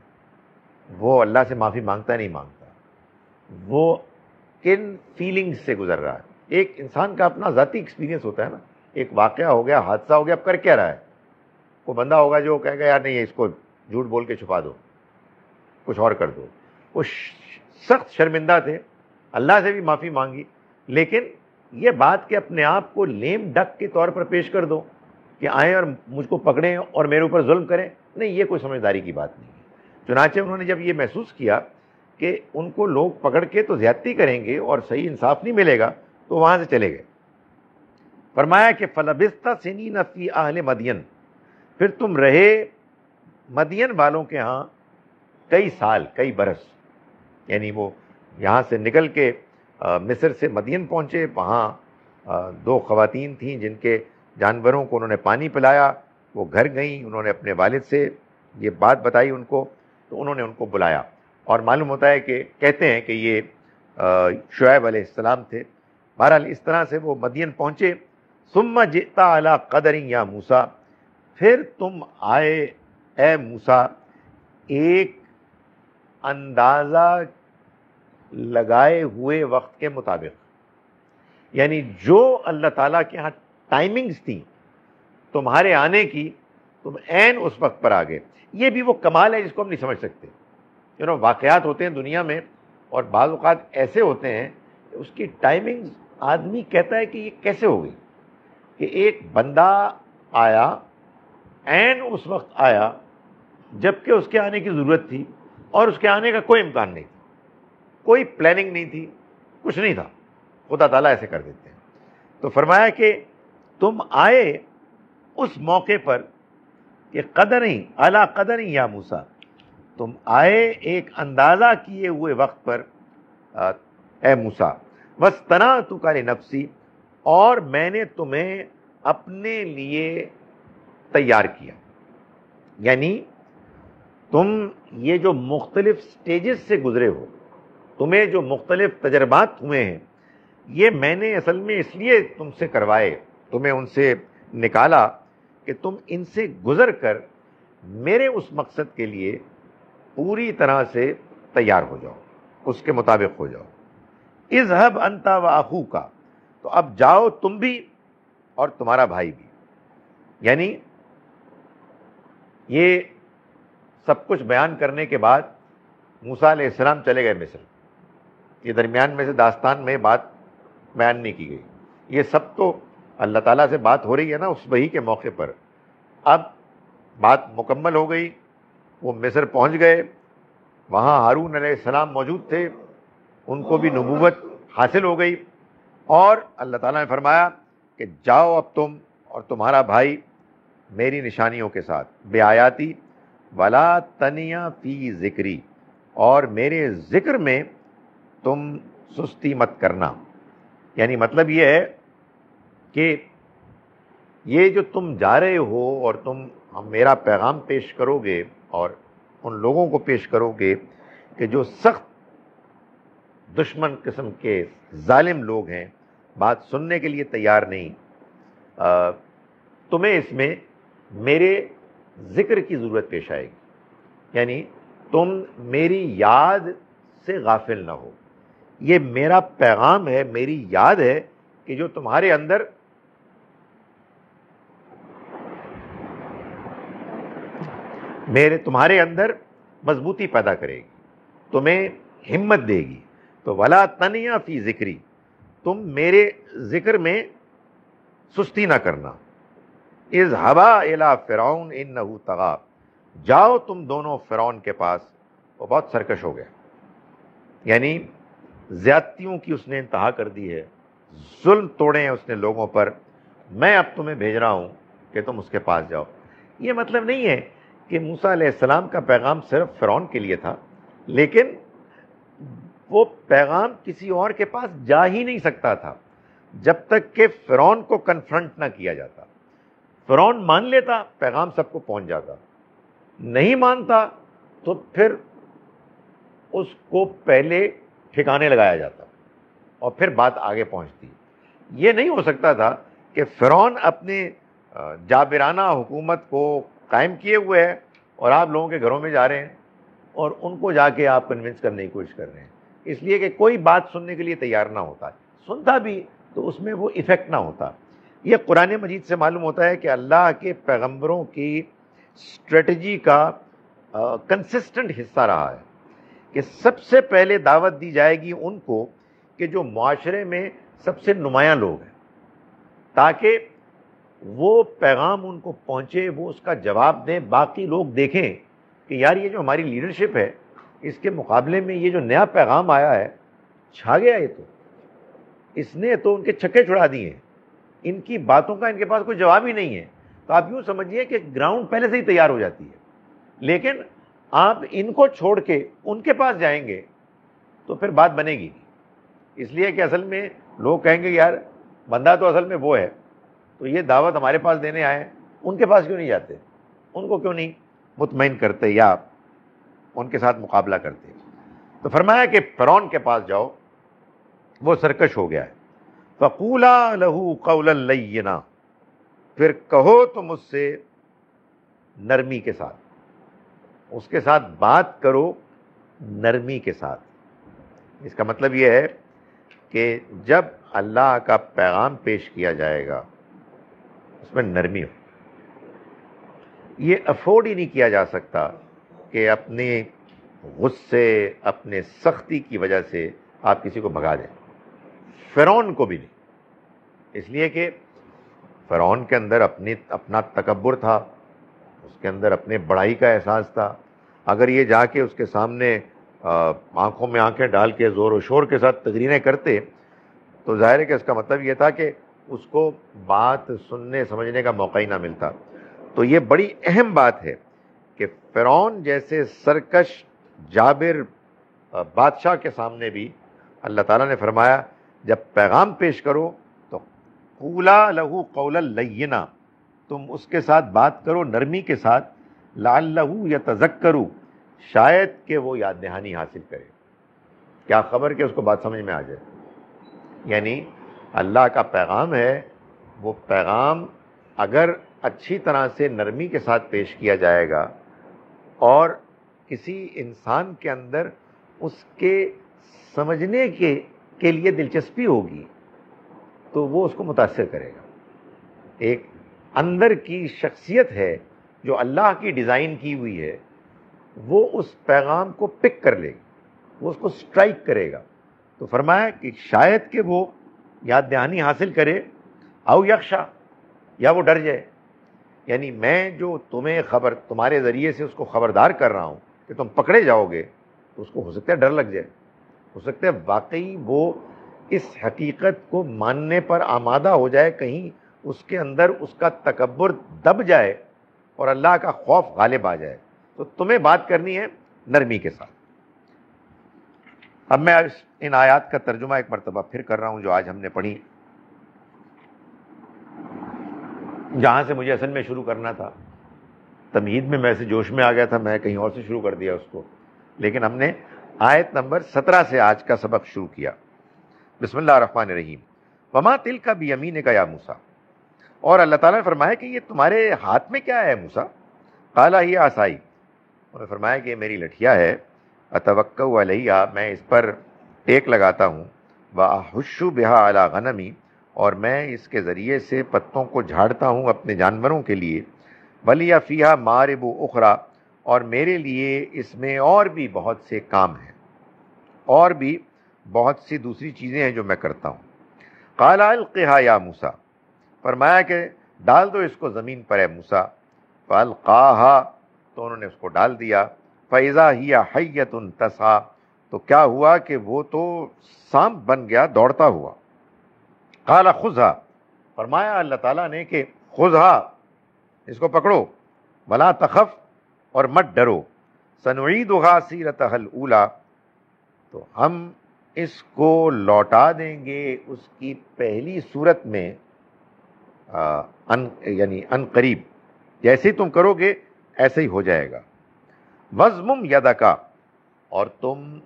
وہ اللہ سے معافی مانگتا نہیں مانگتا، وہ کن فیلنگز سے گزر رہا ہے. ایک انسان کا اپنا ذاتی ایکسپیرینس ہوتا ہے نا. ایک واقعہ ہو گیا، حادثہ ہو گیا، اب کر کیا رہا ہے. کوئی بندہ ہوگا جو کہے گا یار نہیں اس کو جھوٹ بول کے چھپا دو، کچھ اور کر دو. وہ سخت شرمندہ تھے، اللہ سے بھی معافی مانگی، لیکن یہ بات کہ اپنے آپ کو لیم ڈک کے طور پر پیش کر دو کہ آئیں اور مجھ کو پکڑیں اور میرے اوپر ظلم کریں، نہیں، یہ کوئی سمجھداری کی بات نہیں. چنانچہ انہوں نے جب یہ محسوس کیا کہ ان کو لوگ پکڑ کے تو زیادتی کریں گے اور صحیح انصاف نہیں ملے گا، تو وہاں سے چلے گئے. فرمایا کہ فَلَبِثْتَ سِنِينَ فِي أَهْلِ مَدْيَنَ، پھر تم رہے مدین والوں کے ہاں کئی سال، کئی برس. یعنی وہ یہاں سے نکل کے مصر سے مدین پہنچے. وہاں دو خواتین تھیں جن کے جانوروں کو انہوں نے پانی پلایا. وہ گھر گئیں، انہوں نے اپنے والد سے یہ بات بتائی ان کو، تو انہوں نے ان کو بلایا. اور معلوم ہوتا ہے کہ کہتے ہیں کہ یہ شعیب علیہ السلام تھے. بہرحال اس طرح سے وہ مدین پہنچے. ثم جئت علی قدر یا موسیٰ، پھر تم آئے اے موسیٰ ایک اندازہ لگائے ہوئے وقت کے مطابق. یعنی جو اللہ تعالیٰ کے ہاں ٹائمنگز تھیں تمہارے آنے کی، تم عین اس وقت پر آ گئے. یہ بھی وہ کمال ہے جس کو ہم نہیں سمجھ سکتے. واقعات ہوتے ہیں دنیا میں، اور بعض اوقات ایسے ہوتے ہیں کہ اس کی ٹائمنگز آدمی کہتا ہے کہ یہ کیسے ہو گئی، کہ ایک بندہ آیا، عین اس وقت آیا جبکہ اس کے آنے کی ضرورت تھی، اور اس کے آنے کا کوئی امکان نہیں تھا، کوئی پلاننگ نہیں تھی، کچھ نہیں تھا. خدا تعالیٰ ایسے کر دیتے ہیں. تو فرمایا کہ تم آئے اس موقع پر کہ قدریں اعلیٰ قدریں یا موسیٰ، تم آئے ایک اندازہ کیے ہوئے وقت پر اے موسیٰ. وَاصْطَنَعْتُكَ لِنَفْسِي، اور میں نے تمہیں اپنے لیے تیار کیا. یعنی تم یہ جو مختلف سٹیجز سے گزرے ہو، تمہیں جو مختلف تجربات ہوئے ہیں، یہ میں نے اصل میں اس لیے تم سے کروائے، تمہیں ان سے نکالا کہ تم ان سے گزر کر میرے اس مقصد کے لیے پوری طرح سے تیار ہو جاؤ، اس کے مطابق ہو جاؤ. اذهب انت واخوک، تو اب جاؤ تم بھی اور تمہارا بھائی بھی. یعنی یہ سب کچھ بیان کرنے کے بعد موسیٰ علیہ السلام چلے گئے مصر. یہ درمیان میں سے داستان میں بات بیان نہیں کی گئی. یہ سب تو اللہ تعالیٰ سے بات ہو رہی ہے نا اس وحی کے موقع پر. اب بات مکمل ہو گئی، وہ مصر پہنچ گئے. وہاں ہارون علیہ السلام موجود تھے، ان کو بھی نبوت حاصل ہو گئی. اور اللہ تعالیٰ نے فرمایا کہ جاؤ اب تم اور تمہارا بھائی میری نشانیوں کے ساتھ، بے آیاتی ولا تنیا فی ذکری، اور میرے ذکر میں تم سستی مت کرنا. یعنی مطلب یہ ہے کہ یہ جو تم جا رہے ہو اور تم میرا پیغام پیش کرو گے اور ان لوگوں کو پیش کرو گے کہ جو سخت دشمن قسم کے ظالم لوگ ہیں، بات سننے کے لیے تیار نہیں، تمہیں اس میں میرے ذکر کی ضرورت پیش آئے گی. یعنی تم میری یاد سے غافل نہ ہو. یہ میرا پیغام ہے، میری یاد ہے کہ جو تمہارے اندر تمہارے اندر مضبوطی پیدا کرے گی، تمہیں ہمت دے گی. تو ولا تنیا فی ذکری، تم میرے ذکر میں سستی نہ کرنا. اذهبا الی فرعون انہ طغی، جاؤ تم دونوں فرعون کے پاس، وہ بہت سرکش ہو گیا. یعنی زیادتیوں کی اس نے انتہا کر دی ہے، ظلم توڑے ہیں اس نے لوگوں پر. میں اب تمہیں بھیج رہا ہوں کہ تم اس کے پاس جاؤ. یہ مطلب نہیں ہے کہ موسیٰ علیہ السلام کا پیغام صرف فرعون کے لیے تھا، لیکن وہ پیغام کسی اور کے پاس جا ہی نہیں سکتا تھا جب تک کہ فرعون کو کنفرنٹ نہ کیا جاتا. فرعون مان لیتا پیغام سب کو پہنچ جاتا، نہیں مانتا تو پھر اس کو پہلے ٹھکانے لگایا جاتا اور پھر بات آگے پہنچتی. یہ نہیں ہو سکتا تھا کہ فرعون اپنے جابرانہ حکومت کو قائم کیے ہوئے ہے اور آپ لوگوں کے گھروں میں جا رہے ہیں اور ان کو جا کے آپ کنونس کرنے کی کوشش کر رہے ہیں، اس لیے کہ کوئی بات سننے کے لیے تیار نہ ہوتا. سنتا بھی تو اس میں وہ ایفیکٹ نہ ہوتا. یہ قرآن مجید سے معلوم ہوتا ہے کہ اللہ کے پیغمبروں کی اسٹریٹجی کا کنسسٹنٹ حصہ رہا ہے کہ سب سے پہلے دعوت دی جائے گی ان کو کہ جو معاشرے میں سب سے نمایاں لوگ ہیں، تاکہ وہ پیغام ان کو پہنچے، وہ اس کا جواب دیں، باقی لوگ دیکھیں کہ یار یہ جو ہماری لیڈرشپ ہے اس کے مقابلے میں یہ جو نیا پیغام آیا ہے چھا گیا. یہ تو اس نے تو ان کے چھکے چھڑا دیے ہیں، ان کی باتوں کا ان کے پاس کوئی جواب ہی نہیں ہے. تو آپ یوں سمجھیے کہ گراؤنڈ پہلے سے ہی تیار ہو جاتی ہے. لیکن آپ ان کو چھوڑ کے ان کے پاس جائیں گے تو پھر بات بنے گی. اس لیے کہ اصل میں لوگ کہیں گے یار بندہ تو اصل میں وہ ہے، تو یہ دعوت ہمارے پاس دینے آئے، ان کے پاس کیوں نہیں جاتے، ان کو کیوں نہیں مطمئن کرتے یا ان کے ساتھ مقابلہ کرتے. تو فرمایا کہ فرعون کے پاس جاؤ، وہ سرکش ہو گیا ہے. فَقُولَا لَهُ قَوْلًا لَيِّنًا، پھر کہو تم اس سے نرمی کے ساتھ، اس کے ساتھ بات کرو نرمی کے ساتھ. اس کا مطلب یہ ہے کہ جب اللہ کا پیغام پیش کیا جائے گا اس میں نرمی ہو. یہ افورڈ ہی نہیں کیا جا سکتا کہ اپنے غصے، اپنے سختی کی وجہ سے آپ کسی کو بھگا دیں. فرعون کو بھی نہیں، اس لیے کہ فرعون کے اندر اپنا تکبر تھا، اس کے اندر اپنے بڑائی کا احساس تھا. اگر یہ جا کے اس کے سامنے آنکھوں میں آنکھیں ڈال کے زور و شور کے ساتھ تقریریں کرتے تو ظاہر ہے کہ اس کا مطلب یہ تھا کہ اس کو بات سننے سمجھنے کا موقع ہی نہ ملتا. تو یہ بڑی اہم بات ہے کہ فرعون جیسے سرکش جابر بادشاہ کے سامنے بھی اللہ تعالیٰ نے فرمایا جب پیغام پیش کرو تو قولا لہو قولا لینا، تم اس کے ساتھ بات کرو نرمی کے ساتھ، لعلہ یتذکر، شاید کہ وہ یاد دہانی حاصل کرے. کیا خبر کہ اس کو بات سمجھ میں آ جائے. یعنی اللہ کا پیغام ہے، وہ پیغام اگر اچھی طرح سے نرمی کے ساتھ پیش کیا جائے گا اور کسی انسان کے اندر اس کے سمجھنے کے لیے دلچسپی ہوگی تو وہ اس کو متاثر کرے گا. ایک اندر کی شخصیت ہے جو اللہ کی ڈیزائن کی ہوئی ہے، وہ اس پیغام کو پک کر لے گی، وہ اس کو سٹرائک کرے گا. تو فرمایا کہ شاید کہ وہ یاد دہانی حاصل کرے، او یخشا، یا وہ ڈر جائے. یعنی میں جو تمہارے ذریعے سے اس کو خبردار کر رہا ہوں کہ تم پکڑے جاؤ گے، تو اس کو ہو سکتا ہے ڈر لگ جائے، ہو سکتا ہے واقعی وہ اس حقیقت کو ماننے پر آمادہ ہو جائے، کہیں اس کے اندر اس کا تکبر دب جائے اور اللہ کا خوف غالب آ جائے. تو تمہیں بات کرنی ہے نرمی کے ساتھ. اب میں ان آیات کا ترجمہ ایک مرتبہ پھر کر رہا ہوں جو آج ہم نے پڑھی، جہاں سے مجھے اصل میں شروع کرنا تھا. تمہید میں ایسے جوش میں آ گیا تھا، میں کہیں اور سے شروع کر دیا اس کو، لیکن ہم نے آیت نمبر 17 سے آج کا سبق شروع کیا. بسم اللہ الرحمن الرحیم. وما تلک بیمینک یا موسیٰ، اور اللہ تعالیٰ نے فرمایا کہ یہ تمہارے ہاتھ میں کیا ہے موسیٰ؟ قال ہی عصائی، انہوں نے فرمایا کہ یہ میری لٹھیا ہے، اتوکأ علیہ، میں اس پر ٹیک لگاتا ہوں، واحش بہا علی غنمی، اور میں اس کے ذریعے سے پتوں کو جھاڑتا ہوں اپنے جانوروں کے لیے، ولی فیہا مارب اخری، اور میرے لیے اس میں اور بھی بہت سے کام ہیں، اور بھی بہت سی دوسری چیزیں ہیں جو میں کرتا ہوں۔ قال القھا یا موسیٰ، فرمایا کہ ڈال دو اس کو زمین پر اے موسیٰ۔ فالقاہا، تو انہوں نے اس کو ڈال دیا۔ فاذا ہی حیۃ تسعیٰ، تو کیا ہوا کہ وہ تو سانپ بن گیا دوڑتا ہوا۔ قال خذھا، فرمایا اللہ تعالیٰ نے کہ خذھا، اس کو پکڑو، ولا تخف، اور مت ڈرو، سنعیدھا سیرتھا الاولیٰ، تو ہم اس کو لوٹا دیں گے اس کی پہلی صورت میں، یعنی ان قریب، جیسے تم کرو گے ایسے ہی ہو جائے گا۔ وَضْمُمْ يَدَكَ، اور تم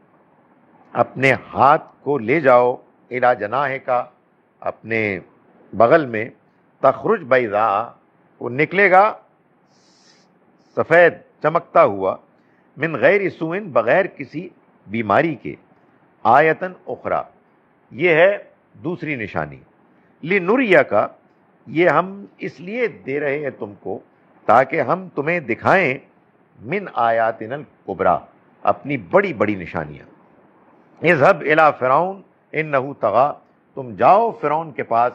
اپنے ہاتھ کو لے جاؤ، اِلیٰ جناحِکَ، اپنے بغل میں، تخرج بیضاء، وہ نکلے گا سفید چمکتا ہوا، من غیر سوء، بغیر کسی بیماری کے، آیتن اخری، یہ ہے دوسری نشانی، لنریک، یہ ہم اس لیے دے رہے ہیں تم کو تاکہ ہم تمہیں دکھائیں، من آیاتنا الکبریٰ، اپنی بڑی بڑی نشانیاں۔ اذهب الی فرعون انہ طغیٰ، تم جاؤ فرعون کے پاس،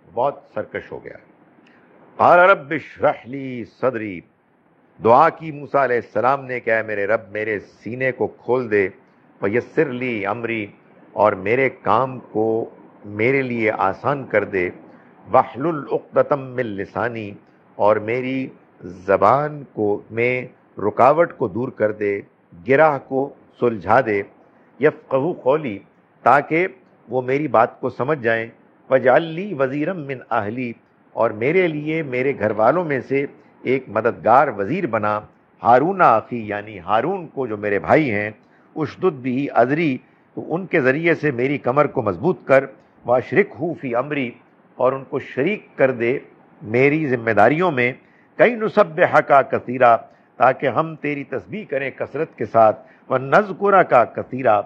بہت سرکش ہو گیا۔ قال رب اشرح لی صدری، دعا کی موسیٰ علیہ السلام نے کہ اے میرے رب میرے سینے کو کھول دے، ویسر لی امری، اور میرے کام کو میرے لیے آسان کر دے، واحلل عقدۃ من لسانی، اور میری زبان کو میں رکاوٹ کو دور کر دے، گرہ کو سلجھا دے، یفقہوا قولی، تاکہ وہ میری بات کو سمجھ جائیں، واجعل لی وزیرا من اہلی، اور میرے لیے میرے گھر والوں میں سے ایک مددگار وزیر بنا، ہارون اخی، یعنی ہارون کو جو میرے بھائی ہیں، اشدد بہ اذری، تو ان کے ذریعے سے میری کمر کو مضبوط کر، واشرکہ فی امری، اور ان کو شریک کر دے میری ذمہ داریوں میں، کئی نسبحک کثیرا، تاکہ ہم تیری تسبیح کریں کثرت کے ساتھ، ونذکرک کثیرا،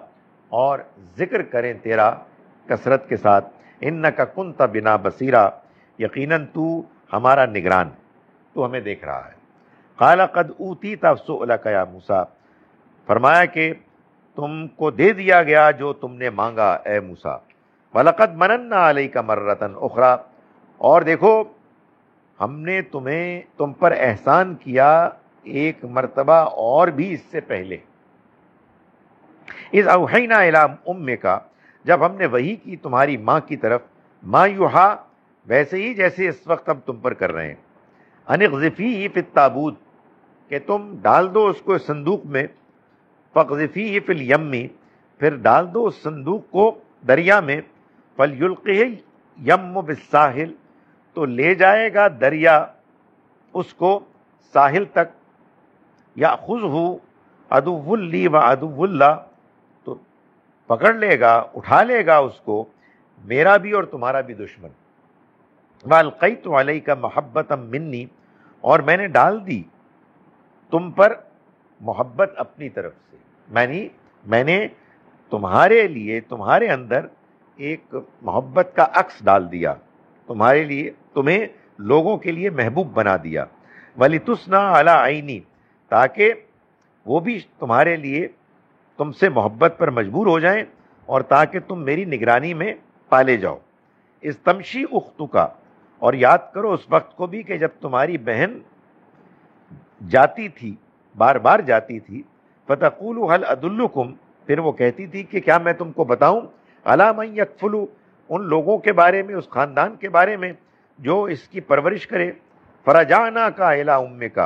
اور ذکر کریں تیرا کثرت کے ساتھ، انک کنت بنا بصیرا، یقیناً تو ہمارا نگران، تو ہمیں دیکھ رہا ہے۔ قال قد اوتیت سؤلک یا موسیٰ، فرمایا کہ تم کو دے دیا گیا جو تم نے مانگا اے موسیٰ، وَلَقَدْ مَنَنَّا عَلَيْكَ مَرَّةً أُخْرَى، اور دیکھو ہم نے تم پر احسان کیا ایک مرتبہ اور بھی اس سے پہلے، اِذْ أَوْحَيْنَا إِلَىٰ أُمِّكَ، جب ہم نے وحی کی تمہاری ماں کی طرف، مَا يُوحَىٰ، ویسے ہی جیسے اس وقت ہم تم پر کر رہے ہیں، أَنِ اقذفیہ فی التابوت، کہ تم ڈال دو اس کو صندوق میں، فاقذفیہ فی الیم، پھر ڈال دو اس صندوق کو دریا میں، فلیلقہ یم بالساحل، تو لے جائے گا دریا اس کو ساحل تک، یاخذہ عدو لی و عدو اللہ، تو پکڑ لے گا اٹھا لے گا اس کو میرا بھی اور تمہارا بھی دشمن، وَأَلْقَيْتُ عَلَيْكَ مَحَبَّةً مِّنِّي، اور میں نے ڈال دی تم پر محبت اپنی طرف سے، میں نے تمہارے لیے تمہارے اندر ایک محبت کا عکس ڈال دیا، تمہارے لیے تمہیں لوگوں کے لیے محبوب بنا دیا، وَلِتُصْنَعَ عَلَىٰ عَيْنِي، تاکہ وہ بھی تمہارے لیے تم سے محبت پر مجبور ہو جائیں، اور تاکہ تم میری نگرانی میں پالے جاؤ۔ استمشی اختک، اور یاد کرو اس وقت کو بھی کہ جب تمہاری بہن جاتی تھی، بار بار جاتی تھی، فتقول هل ادلکم، پھر وہ کہتی تھی کہ کیا میں تم کو بتاؤں، علی من یکفل، ان لوگوں کے بارے میں، اس خاندان کے بارے میں جو اس کی پرورش کرے، فرجعناک الی امک،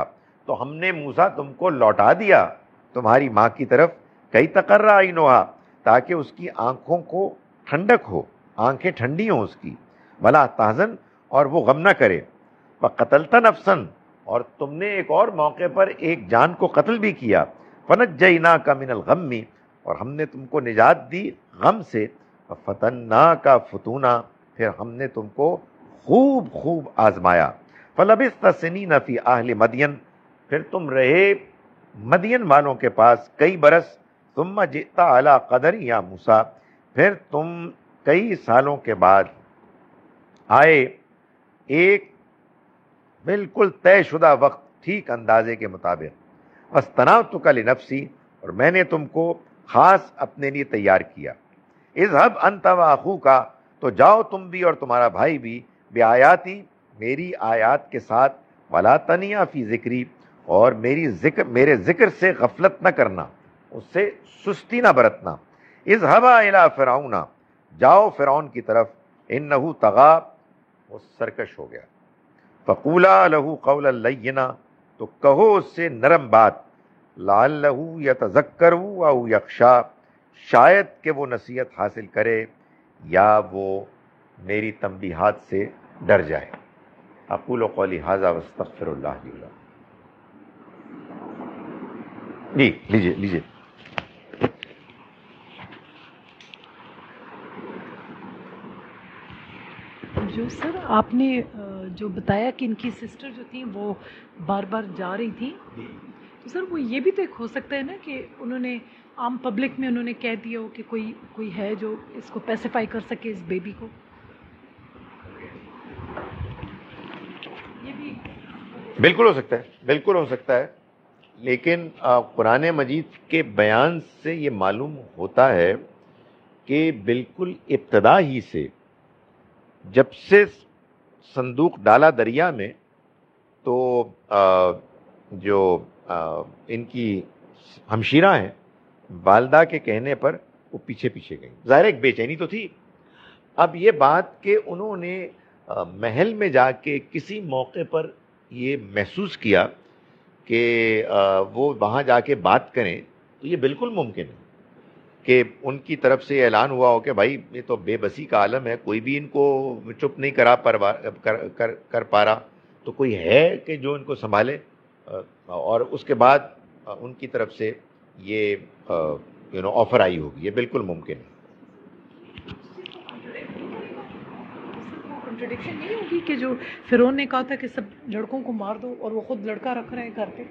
تو ہم نے موسیٰ تم کو لوٹا دیا تمہاری ماں کی طرف، کئی تقر عینھا، تاکہ اس کی آنکھوں کو ٹھنڈک ہو، آنکھیں ٹھنڈی ہوں اس کی، ولا تحزن، اور وہ غم نہ کرے، وقتلت نفسا، اور تم نے ایک اور موقع پر ایک جان کو قتل بھی کیا، فنجیناک من الغم، اور ہم نے تم کو نجات دی غم سے، فتناک فتونا، پھر ہم نے تم کو خوب خوب آزمایا، فلبثت سنین فی اہل مدین، پھر تم رہے مدین والوں کے پاس کئی برس، ثم جئت علی قدر یا موسیٰ، پھر تم کئی سالوں کے بعد آئے ایک بالکل طے شدہ وقت، ٹھیک اندازے کے مطابق، وَاسْتَنَعْتُكَ لِنَفْسِي، اور میں نے تم کو خاص اپنے لیے تیار کیا. اذهب انت واخوک، تو جاؤ تم بھی اور تمہارا بھائی بھی، بآیاتی، میری آیات کے ساتھ، ولا تنیا فی ذکری، اور میرے ذکر سے غفلت نہ کرنا، اس سے سستی نہ برتنا. اذهبا الی فرعون، جاؤ فرعون کی طرف، انہ طغی، وہ سرکش ہو گیا. فقولا لہ قولا لینا، تو کہو اس سے نرم بات، لعلہ یتذکر او یخشی، شاید کہ وہ نصیحت حاصل کرے یا وہ میری تنبیہات سے ڈر جائے. اقول قولی ھذا واستغفر اللہ لی ولکم. جی لیجیے. جو سر آپ نے جو بتایا کہ ان کی سسٹر جو تھیں وہ بار بار جا رہی تھیں، تو سر وہ یہ بھی تو ایک ہو سکتا ہے نا کہ انہوں نے عام پبلک میں انہوں نے کہہ دیا ہو کہ کوئی ہے جو اس کو پیسیفائی کر سکے اس بیبی کو. یہ بھی بالکل ہو سکتا ہے، لیکن قرآن مجید کے بیان سے یہ معلوم ہوتا ہے کہ بالکل ابتدا ہی سے جب سے صندوق ڈالا دریا میں، تو جو ان کی ہمشیرہ ہیں، والدہ کے کہنے پر وہ پیچھے گئیں. ظاہر ایک بے چینی تو تھی. اب یہ بات کہ انہوں نے محل میں جا کے کسی موقع پر یہ محسوس کیا کہ وہ وہاں جا کے بات کریں، تو یہ بالکل ممکن ہے کہ ان کی طرف سے اعلان ہوا ہو کہ بھائی یہ تو بے بسی کا عالم ہے، کوئی بھی ان کو چپ نہیں کر پا رہا، تو کوئی ہے کہ جو ان کو سنبھالے. اور اس کے بعد ان کی طرف سے یہ آفر آئی ہوگی. یہ بالکل ممکن ہے. کنٹرڈکشن نہیں ہوگی کہ جو فرعون نے کہا تھا کہ سب لڑکوں کو مار دو اور وہ خود لڑکا رکھ رہے ہیں گھر پہ؟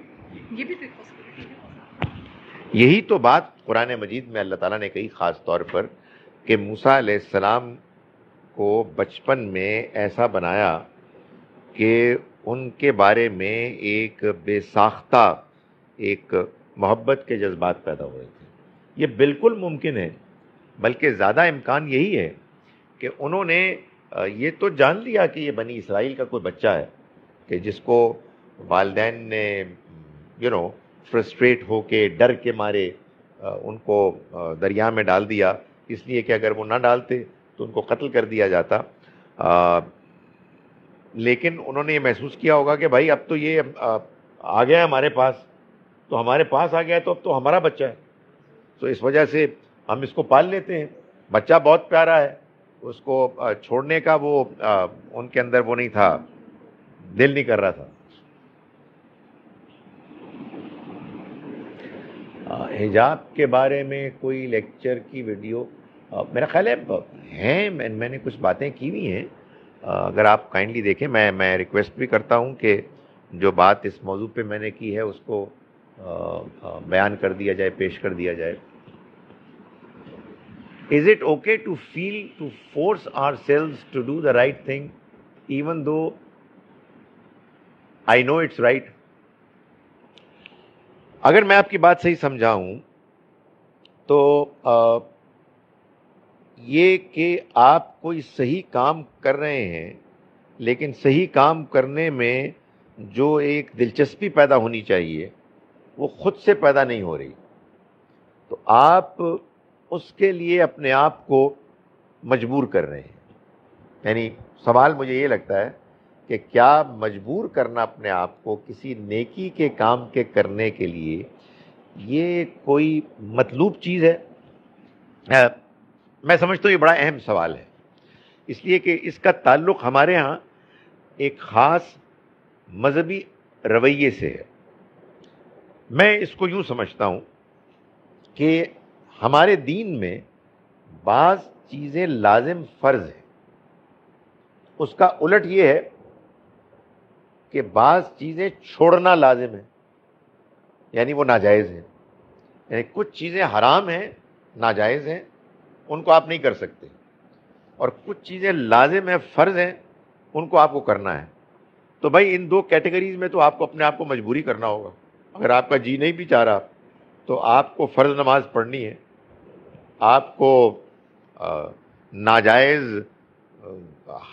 یہ بھی تو ایک پاسبلٹی ہے. یہی تو بات قرآن مجید میں اللہ تعالیٰ نے کہی خاص طور پر کہ موسیٰ علیہ السلام کو بچپن میں ایسا بنایا کہ ان کے بارے میں ایک بے ساختہ ایک محبت کے جذبات پیدا ہوئے تھے. یہ بالکل ممکن ہے، بلکہ زیادہ امکان یہی ہے کہ انہوں نے یہ تو جان لیا کہ یہ بنی اسرائیل کا کوئی بچہ ہے کہ جس کو والدین نے فرسٹریٹ ہو کے ڈر کے مارے ان کو دریا میں ڈال دیا، اس لیے کہ اگر وہ نہ ڈالتے تو ان کو قتل کر دیا جاتا. لیکن انہوں نے یہ محسوس کیا ہوگا کہ بھائی اب تو یہ آ گیا ہمارے پاس، تو ہمارے پاس آ گیا تو اب تو ہمارا بچہ ہے، تو اس وجہ سے ہم اس کو پال لیتے ہیں. بچہ بہت پیارا ہے، اس کو چھوڑنے کا وہ ان کے اندر وہ نہیں تھا، دل نہیں کر رہا تھا. حجاب کے بارے میں کوئی لیکچر کی ویڈیو میرا خیال ہے میں نے کچھ باتیں کی ہوئی ہیں، اگر آپ کائنڈلی دیکھیں. میں ریکویسٹ بھی کرتا ہوں کہ جو بات اس موضوع پہ میں نے کی ہے اس کو بیان کر دیا جائے، پیش کر دیا جائے. Is it okay to force ourselves to do the right thing even though I know it's right? اگر میں آپ کی بات صحیح سمجھاؤں تو یہ کہ آپ کوئی صحیح کام کر رہے ہیں، لیکن صحیح کام کرنے میں جو ایک دلچسپی پیدا ہونی چاہیے وہ خود سے پیدا نہیں ہو رہی، تو آپ اس کے لیے اپنے آپ کو مجبور کر رہے ہیں. یعنی سوال مجھے یہ لگتا ہے کہ کیا مجبور کرنا اپنے آپ کو کسی نیکی کے کام کے کرنے کے لیے یہ کوئی مطلوب چیز ہے؟ میں سمجھتا ہوں یہ بڑا اہم سوال ہے، اس لیے کہ اس کا تعلق ہمارے ہاں ایک خاص مذہبی رویے سے ہے. میں اس کو یوں سمجھتا ہوں کہ ہمارے دین میں بعض چیزیں لازم فرض ہیں، اس کا الٹ یہ ہے کہ بعض چیزیں چھوڑنا لازم ہے، یعنی وہ ناجائز ہیں. یعنی کچھ چیزیں حرام ہیں، ناجائز ہیں، ان کو آپ نہیں کر سکتے، اور کچھ چیزیں لازم ہیں، فرض ہیں، ان کو آپ کو کرنا ہے. تو بھائی ان دو کیٹیگریز میں تو آپ کو اپنے آپ کو مجبوری کرنا ہوگا. اگر آپ کا جی نہیں بھی چاہ رہا تو آپ کو فرض نماز پڑھنی ہے، آپ کو ناجائز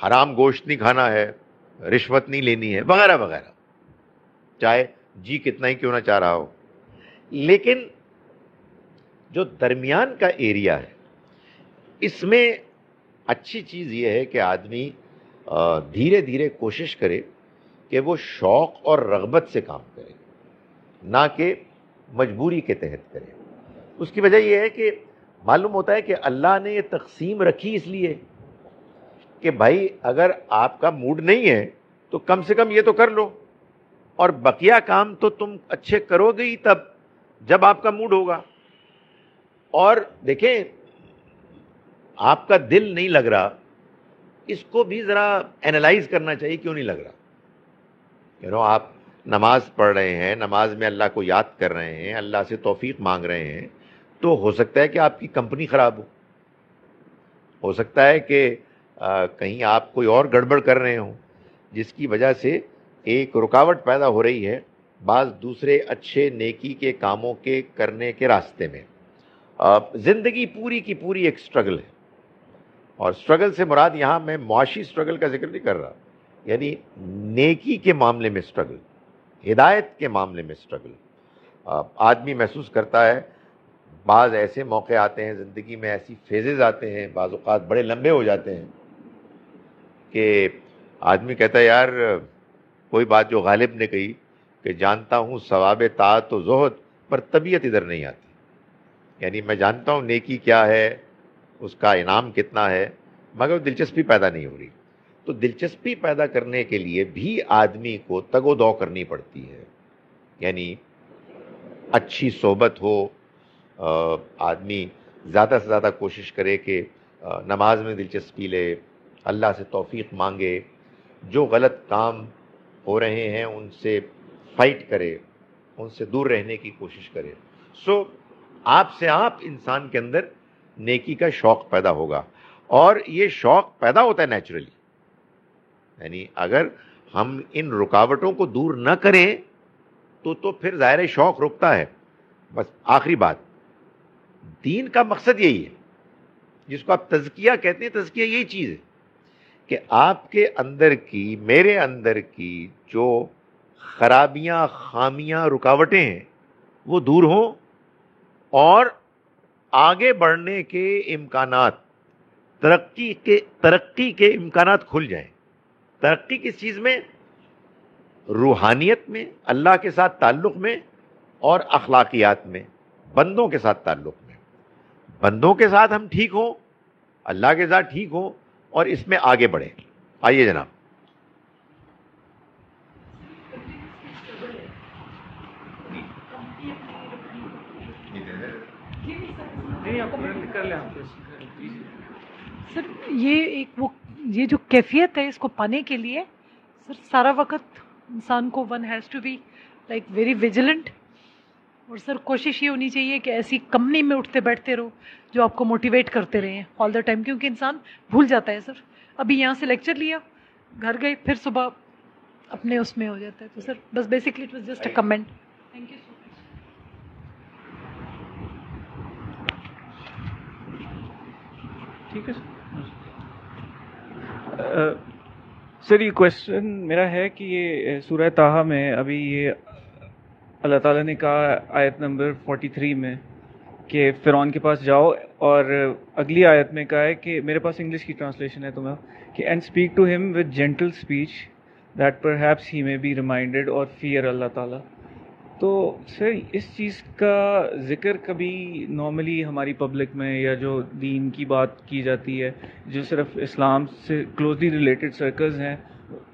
حرام گوشت نہیں کھانا ہے، رشوت نہیں لینی ہے، وغیرہ وغیرہ، چاہے جی کتنا ہی کیوں نہ چاہ رہا ہو. لیکن جو درمیان کا ایریا ہے اس میں اچھی چیز یہ ہے کہ آدمی دھیرے دھیرے کوشش کرے کہ وہ شوق اور رغبت سے کام کرے، نہ کہ مجبوری کے تحت کرے. اس کی وجہ یہ ہے کہ معلوم ہوتا ہے کہ اللہ نے یہ تقسیم رکھی اس لیے کہ بھائی اگر آپ کا موڈ نہیں ہے تو کم سے کم یہ تو کر لو، اور بقیہ کام تو تم اچھے کرو گے ہی تب جب آپ کا موڈ ہوگا. اور دیکھیں، آپ کا دل نہیں لگ رہا، اس کو بھی ذرا اینالائز کرنا چاہیے کیوں نہیں لگ رہا. آپ نماز پڑھ رہے ہیں، نماز میں اللہ کو یاد کر رہے ہیں، اللہ سے توفیق مانگ رہے ہیں، تو ہو سکتا ہے کہ آپ کی کمپنی خراب ہو سکتا ہے کہ کہیں آپ کوئی اور گڑبڑ کر رہے ہوں جس کی وجہ سے ایک رکاوٹ پیدا ہو رہی ہے بعض دوسرے اچھے نیکی کے کاموں کے کرنے کے راستے میں. زندگی پوری کی پوری ایک سٹرگل ہے، اور سٹرگل سے مراد یہاں میں معاشی سٹرگل کا ذکر نہیں کر رہا، یعنی نیکی کے معاملے میں سٹرگل، ہدایت کے معاملے میں سٹرگل. آدمی محسوس کرتا ہے بعض ایسے موقع آتے ہیں زندگی میں، ایسی فیزز آتے ہیں، بعض اوقات بڑے لمبے ہو جاتے ہیں کہ آدمی کہتا ہے یار کوئی بات جو غالب نے کہی کہ جانتا ہوں ثواب طاعت و زہد پر طبیعت ادھر نہیں آتی. یعنی میں جانتا ہوں نیکی کیا ہے، اس کا انعام کتنا ہے، مگر دلچسپی پیدا نہیں ہو رہی. تو دلچسپی پیدا کرنے کے لیے بھی آدمی کو تگ و دو کرنی پڑتی ہے. یعنی اچھی صحبت ہو، آدمی زیادہ سے زیادہ کوشش کرے کہ نماز میں دلچسپی لے، اللہ سے توفیق مانگے، جو غلط کام ہو رہے ہیں ان سے فائٹ کرے، ان سے دور رہنے کی کوشش کرے. سو آپ سے آپ انسان کے اندر نیکی کا شوق پیدا ہوگا، اور یہ شوق پیدا ہوتا ہے نیچرلی. یعنی اگر ہم ان رکاوٹوں کو دور نہ کریں تو پھر ظاہر شوق رکتا ہے. بس آخری بات، دین کا مقصد یہی ہے جس کو آپ تزکیہ کہتے ہیں. تزکیہ یہی چیز ہے کہ آپ کے اندر کی، میرے اندر کی جو خرابیاں، خامیاں، رکاوٹیں ہیں وہ دور ہوں، اور آگے بڑھنے کے امکانات، ترقی کے امکانات کھل جائیں. ترقی کس چیز میں؟ روحانیت میں، اللہ کے ساتھ تعلق میں، اور اخلاقیات میں، بندوں کے ساتھ تعلق میں. بندوں کے ساتھ ہم ٹھیک ہوں، اللہ کے ساتھ ٹھیک ہوں، اور اس میں آگے بڑھیں. آئیے جناب. سر یہ جو کیفیت ہے اس کو پانے کے لیے سر سارا وقت انسان کو one has to be like very vigilant. اور سر کوشش یہ ہونی چاہیے کہ ایسی کمپنی میں اٹھتے بیٹھتے رہو جو آپ کو موٹیویٹ کرتے رہے ہیں آل دا ٹائم، کیونکہ انسان بھول جاتا ہے. سر ابھی یہاں سے لیکچر لیا، گھر گئے، پھر صبح اپنے اس میں ہو جاتا ہے. تو سر بس basically it was just a comment. Thank you so much. ٹھیک ہے سر. یہ کوشچن میرا ہے کہ یہ سورہ طٰہٰ میں ابھی یہ اللہ تعالیٰ نے کہا آیت نمبر 43 میں کہ فرعون کے پاس جاؤ، اور اگلی آیت میں کہا ہے کہ میرے پاس انگلش کی ٹرانسلیشن ہے تمہیں کہ and speak to him with gentle speech that perhaps he may be reminded or fear اللہ تعالیٰ. تو سر اس چیز کا ذکر کبھی نارملی ہماری پبلک میں، یا جو دین کی بات کی جاتی ہے، جو صرف اسلام سے کلوزلی ریلیٹڈ سرکلز ہیں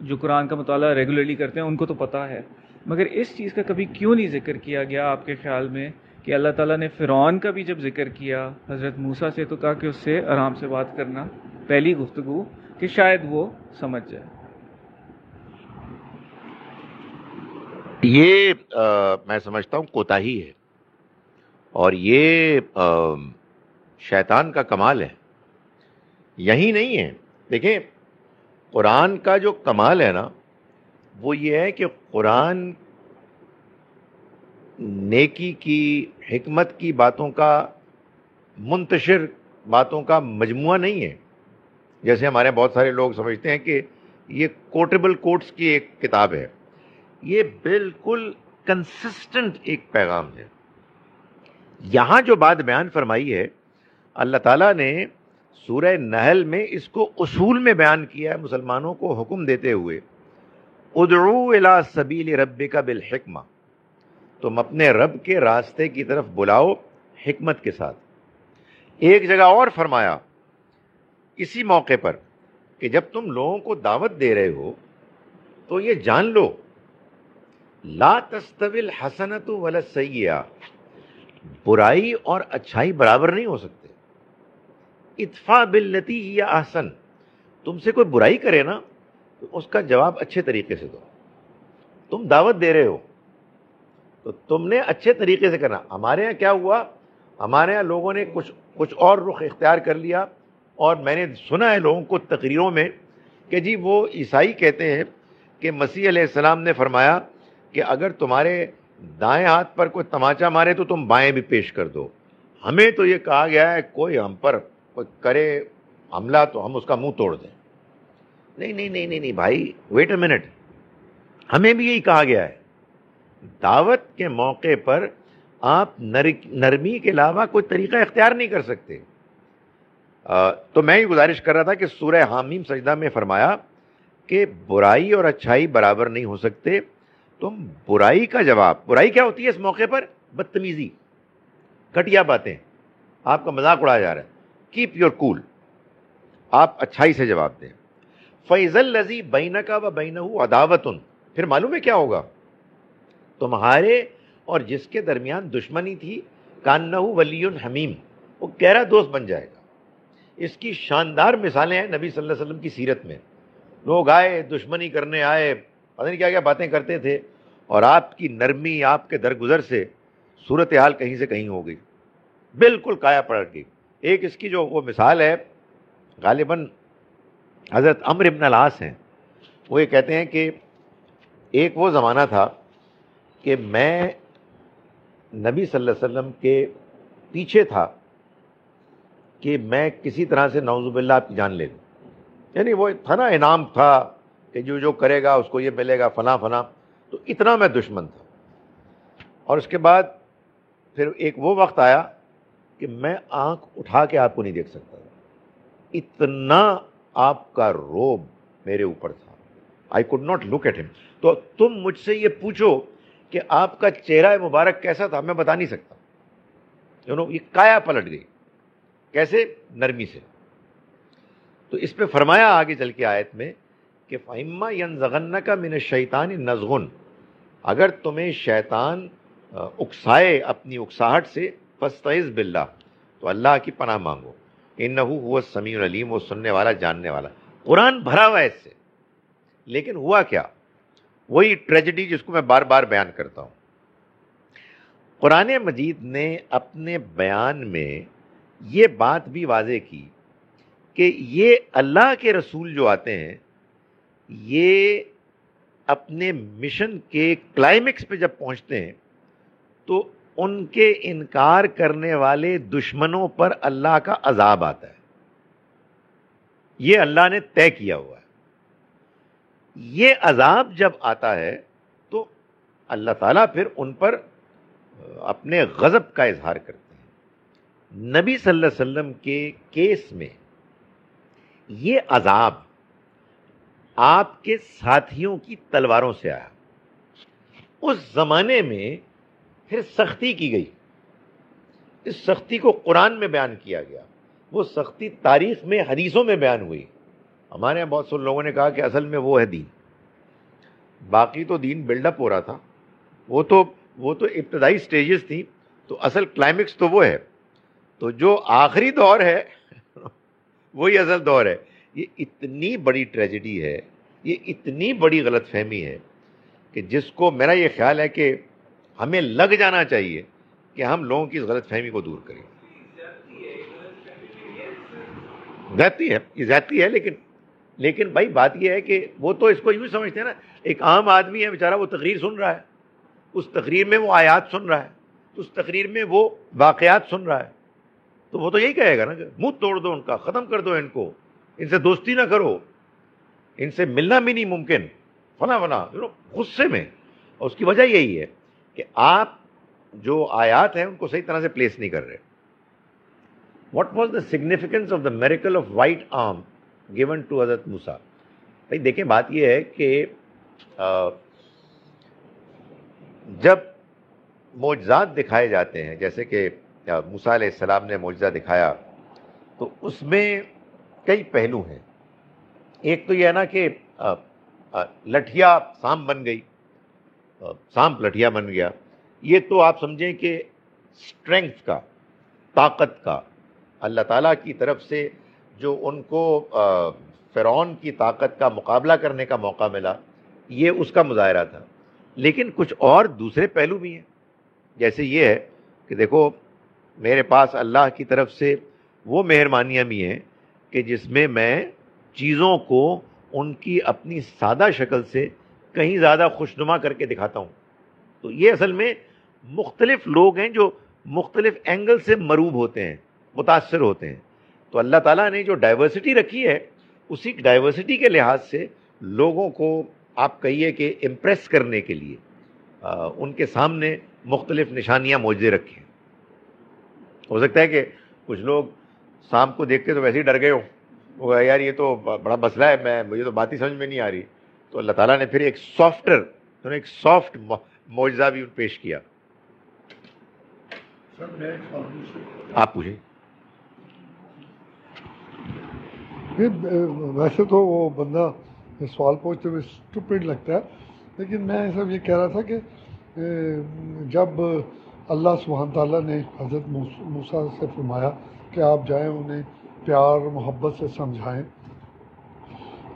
جو قرآن کا مطالعہ ریگولرلی کرتے ہیں ان کو تو پتہ ہے، مگر اس چیز کا کبھی کیوں نہیں ذکر کیا گیا آپ کے خیال میں کہ اللہ تعالیٰ نے فرعون کا بھی جب ذکر کیا حضرت موسیٰ سے تو کہا کہ اس سے آرام سے بات کرنا پہلی گفتگو، کہ شاید وہ سمجھ جائے. یہ میں سمجھتا ہوں کوتاہی ہے، اور یہ شیطان کا کمال ہے. یہی نہیں ہے. دیکھیں قرآن کا جو کمال ہے نا وہ یہ ہے کہ قرآن نیکی کی, حکمت کی باتوں کا, منتشر باتوں کا مجموعہ نہیں ہے, جیسے ہمارے بہت سارے لوگ سمجھتے ہیں کہ یہ کوٹیبل کوٹس کی ایک کتاب ہے. یہ بالکل کنسسٹنٹ ایک پیغام ہے. یہاں جو بات بیان فرمائی ہے اللہ تعالیٰ نے سورہ نحل میں اس کو اصول میں بیان کیا ہے, مسلمانوں کو حکم دیتے ہوئے ادعو الی سبیل ربک بالحکمہ, تم اپنے رب کے راستے کی طرف بلاؤ حکمت کے ساتھ. ایک جگہ اور فرمایا اسی موقع پر کہ جب تم لوگوں کو دعوت دے رہے ہو تو یہ جان لو لا تستوی الحسنۃ ولا السیئہ, برائی اور اچھائی برابر نہیں ہو سکتے. ادفع باللتی ہی احسن, تم سے کوئی برائی کرے نا تو اس کا جواب اچھے طریقے سے دو. تم دعوت دے رہے ہو تو تم نے اچھے طریقے سے کرنا. ہمارے ہاں کیا ہوا, ہمارے ہاں لوگوں نے کچھ اور رخ اختیار کر لیا, اور میں نے سنا ہے لوگوں کو تقریروں میں کہ جی وہ عیسائی کہتے ہیں کہ مسیح علیہ السلام نے فرمایا کہ اگر تمہارے دائیں ہاتھ پر کوئی تماچا مارے تو تم بائیں بھی پیش کر دو. ہمیں تو یہ کہا گیا ہے کوئی ہم پر کوئی کرے حملہ تو ہم اس کا منہ توڑ دیں. نہیں نہیں نہیں نہیں نہیں بھائی, ویٹ اے منٹ, ہمیں بھی یہی کہا گیا ہے. دعوت کے موقع پر آپ نرمی کے علاوہ کوئی طریقہ اختیار نہیں کر سکتے. تو میں یہ گزارش کر رہا تھا کہ سورہ حامیم سجدہ میں فرمایا کہ برائی اور اچھائی برابر نہیں ہو سکتے. تم برائی کا جواب, برائی کیا ہوتی ہے اس موقع پر؟ بدتمیزی, گھٹیا باتیں, آپ کا مذاق اڑایا جا رہا ہے. کیپ یور کول, آپ اچھائی سے جواب دیں. فَإِذَا الَّذِي بَيْنَكَ وَبَيْنَهُ عَدَاوَةٌ, پھر معلوم ہے کیا ہوگا, تمہارے اور جس کے درمیان دشمنی تھی کَأَنَّهُ وَلِيٌّ حَمِيمٌ, وہ گہرا دوست بن جائے گا. اس کی شاندار مثالیں ہیں نبی صلی اللہ علیہ وسلم کی سیرت میں. لوگ آئے, دشمنی کرنے آئے, پتہ نہیں کیا کیا باتیں کرتے تھے, اور آپ کی نرمی, آپ کے درگزر سے صورتحال کہیں سے کہیں ہو گئی, بالکل کایا پلٹ گئی. ایک اس کی جو وہ مثال ہے, غالباً حضرت عمرو بن العاص ہیں, وہ یہ کہتے ہیں کہ ایک وہ زمانہ تھا کہ میں نبی صلی اللہ علیہ وسلم کے پیچھے تھا کہ میں کسی طرح سے نعوذ باللہ آپ کی جان لے لوں. یعنی وہ تھا نا, انعام تھا کہ جو کرے گا اس کو یہ ملے گا, فلاں فلاں. تو اتنا میں دشمن تھا. اور اس کے بعد پھر ایک وہ وقت آیا کہ میں آنکھ اٹھا کے آپ کو نہیں دیکھ سکتا تھا, اتنا آپ کا روب میرے اوپر تھا. I could not look at him. تو تم مجھ سے یہ پوچھو کہ آپ کا چہرہ مبارک کیسا تھا, میں بتا نہیں سکتا. یہ کایا پلٹ گئی. کیسے؟ نرمی سے. تو اس پہ فرمایا آگے چل کے آیت میں کہ فَإِمَّا يَنزَغَنَّكَ مِنَ الشَّيْطَانِ نَزْغٌ, اگر تمہیں شیطان اکسائے اپنی اکساہٹ سے, فَاسْتَعِذْ بِاللَّهِ, تو اللہ کی پناہ مانگو. إِنَّهُ هُوَ السَّمِيعُ الْعَلِيمُ, وہ سننے والا جاننے والا. قرآن بھرا ہوا ہے اس سے. لیکن ہوا کیا؟ وہی ٹریجڈی جس کو میں بار بار بیان کرتا ہوں. قرآن مجید نے اپنے بیان میں یہ بات بھی واضح کی کہ یہ اللہ کے رسول جو آتے ہیں, یہ اپنے مشن کے کلائمیکس پہ جب پہنچتے ہیں تو ان کے انکار کرنے والے دشمنوں پر اللہ کا عذاب آتا ہے. یہ اللہ نے طے کیا ہوا ہے. یہ عذاب جب آتا ہے تو اللہ تعالیٰ پھر ان پر اپنے غضب کا اظہار کرتے ہیں. نبی صلی اللہ علیہ وسلم کے کیس میں یہ عذاب آپ کے ساتھیوں کی تلواروں سے آیا. اس زمانے میں پھر سختی کی گئی. اس سختی کو قرآن میں بیان کیا گیا. وہ سختی تاریخ میں, حدیثوں میں بیان ہوئی. ہمارے یہاں بہت سے لوگوں نے کہا کہ اصل میں وہ ہے دین. باقی تو دین بلڈ اپ ہو رہا تھا, وہ تو ابتدائی سٹیجز تھیں, تو اصل کلائمیکس تو وہ ہے. تو جو آخری دور ہے وہی اصل دور ہے. یہ اتنی بڑی ٹریجڈی ہے, یہ اتنی بڑی غلط فہمی ہے کہ جس کو میرا یہ خیال ہے کہ ہمیں لگ جانا چاہیے کہ ہم لوگوں کی اس غلط فہمی کو دور کریں. زیادتی ہے, یہ زیادتی ہے, لیکن بھائی بات یہ ہے کہ وہ تو اس کو یوں سمجھتے ہیں نا, ایک عام آدمی ہے بیچارہ, وہ تقریر سن رہا ہے, اس تقریر میں وہ آیات سن رہا ہے, اس تقریر میں وہ واقعات سن رہا ہے, تو وہ تو یہی کہے گا نا کہ منہ توڑ دو ان کا, ختم کر دو ان کو, ان سے دوستی نہ کرو, ان سے ملنا بھی نہیں ممکن, فلاں فلاں, غصے میں. اور اس کی وجہ یہی ہے کہ آپ جو آیات ہیں ان کو صحیح طرح سے پلیس نہیں کر رہے. What was the significance of the miracle of white arm given to Hazrat Musa? بھائی دیکھیں, بات یہ ہے کہ جب معجزات دکھائے جاتے ہیں, جیسے کہ موسیٰ علیہ السلام نے معجزہ دکھایا, تو اس میں کئی پہلو ہیں. ایک تو یہ ہے نا کہ لٹھیا سانپ بن گئی, سانپ لٹھیا بن گیا. یہ تو آپ سمجھیں کہ اسٹرینگتھ کا, طاقت کا, اللہ تعالیٰ کی طرف سے جو ان کو فرعون کی طاقت کا مقابلہ کرنے کا موقع ملا, یہ اس کا مظاہرہ تھا. لیکن کچھ اور دوسرے پہلو بھی ہیں, جیسے یہ ہے کہ دیکھو میرے پاس اللہ کی طرف سے وہ مہربانیاں بھی ہیں کہ جس میں میں چیزوں کو ان کی اپنی سادہ شکل سے کہیں زیادہ خوشنما کر کے دکھاتا ہوں. تو یہ اصل میں مختلف لوگ ہیں جو مختلف اینگل سے مروب ہوتے ہیں, متاثر ہوتے ہیں. تو اللہ تعالیٰ نے جو ڈائیورسٹی رکھی ہے, اسی ڈائیورسٹی کے لحاظ سے لوگوں کو آپ کہیے کہ امپریس کرنے کے لیے ان کے سامنے مختلف نشانیاں معجزے رکھیں. ہو سکتا ہے کہ کچھ لوگ سانپ کو دیکھ کے تو ویسے ہی ڈر گئے ہوں, وہ یار یہ تو بڑا مسئلہ ہے, مجھے تو بات ہی سمجھ میں نہیں آ رہی. تو اللہ تعالیٰ نے پھر ایک سافٹ معجزہ بھی پیش کیا. آپ پوچھیں. ویسے تو وہ بندہ سوال پوچھتے ہوئے اسٹوپڈ لگتا ہے, لیکن میں صرف یہ کہہ رہا تھا کہ جب اللہ سبحانہ تعالیٰ نے حضرت موسیٰ سے فرمایا کہ آپ جائیں انہیں پیار محبت سے سمجھائیں,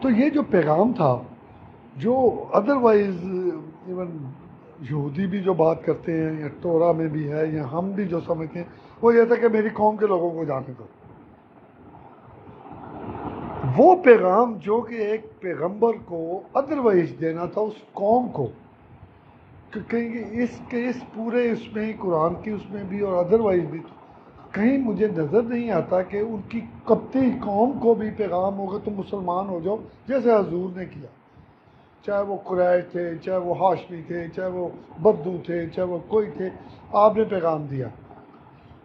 تو یہ جو پیغام تھا جو ادروائز ایون یہودی بھی جو بات کرتے ہیں یا تورا میں بھی ہے یا ہم بھی جو سمجھتے ہیں, وہ یہ تھا کہ میری قوم کے لوگوں کو جانے دو. وہ پیغام جو کہ ایک پیغمبر کو ادروائز دینا تھا اس قوم کو, کہ اس پورے اس میں قرآن کی اس میں بھی اور ادروائز بھی کہیں مجھے نظر نہیں آتا کہ ان کی قبطی قوم کو بھی پیغام ہوگا تم مسلمان ہو جاؤ, جیسے حضور نے کیا. چاہے وہ قریش تھے, چاہے وہ ہاشمی تھے, چاہے وہ بدو تھے, چاہے وہ کوئی تھے, آپ نے پیغام دیا.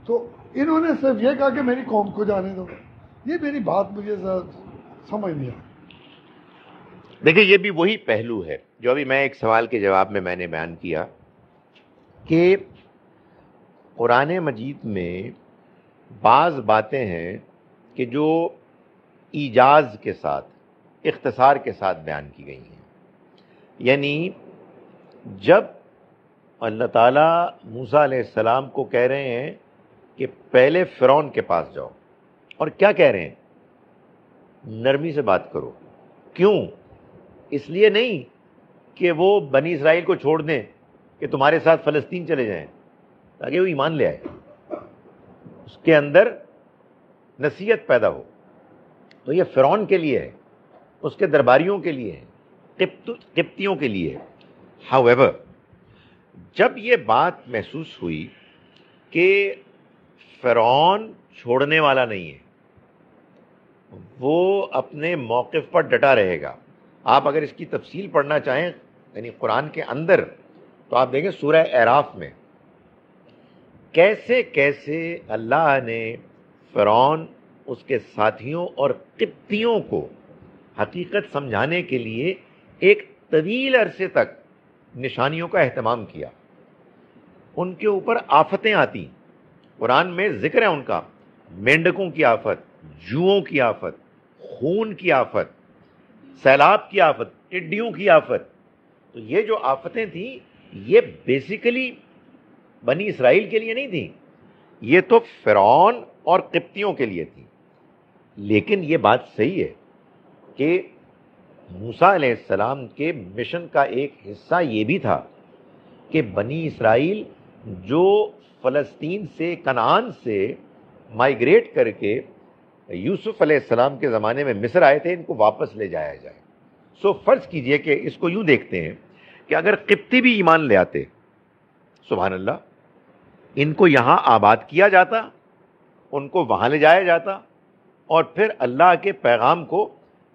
تو انہوں نے صرف یہ کہا کہ میری قوم کو جانے دو. یہ میری بات مجھے سمجھ نہیں آئی. دیکھیں یہ بھی وہی پہلو ہے جو ابھی میں ایک سوال کے جواب میں نے بیان کیا کہ قرآن مجید میں بعض باتیں ہیں کہ جو ایجاز کے ساتھ, اختصار کے ساتھ بیان کی گئی ہیں. یعنی جب اللہ تعالیٰ موسیٰ علیہ السلام کو کہہ رہے ہیں کہ پہلے فرعون کے پاس جاؤ, اور کیا کہہ رہے ہیں, نرمی سے بات کرو. کیوں؟ اس لیے نہیں کہ وہ بنی اسرائیل کو چھوڑ دیں کہ تمہارے ساتھ فلسطین چلے جائیں تاکہ وہ ایمان لے آئے, اس کے اندر نصیحت پیدا ہو. تو یہ فرعون کے لیے ہے, اس کے درباریوں کے لیے ہے, قبطیوں کے لیے ہے. However, جب یہ بات محسوس ہوئی کہ فرعون چھوڑنے والا نہیں ہے, وہ اپنے موقف پر ڈٹا رہے گا. آپ اگر اس کی تفصیل پڑھنا چاہیں یعنی قرآن کے اندر, تو آپ دیکھیں سورہ اعراف میں کیسے کیسے اللہ نے فرعون, اس کے ساتھیوں اور قبطیوں کو حقیقت سمجھانے کے لیے ایک طویل عرصے تک نشانیوں کا اہتمام کیا. ان کے اوپر آفتیں آتی, قرآن میں ذکر ہے ان کا, مینڈکوں کی آفت, جوؤں کی آفت, خون کی آفت, سیلاب کی آفت, ٹڈیوں کی آفت. تو یہ جو آفتیں تھیں یہ بیسیکلی بنی اسرائیل کے لیے نہیں تھیں, یہ تو فرعون اور قبطیوں کے لیے تھیں. لیکن یہ بات صحیح ہے کہ موسیٰ علیہ السلام کے مشن کا ایک حصہ یہ بھی تھا کہ بنی اسرائیل جو فلسطین سے, کنعان سے مائیگریٹ کر کے یوسف علیہ السلام کے زمانے میں مصر آئے تھے, ان کو واپس لے جایا جائے. سو فرض کیجئے کہ اس کو یوں دیکھتے ہیں کہ اگر قبطی بھی ایمان لے آتے سبحان اللہ. ان کو یہاں آباد کیا جاتا, ان کو وہاں لے جایا جاتا, اور پھر اللہ کے پیغام کو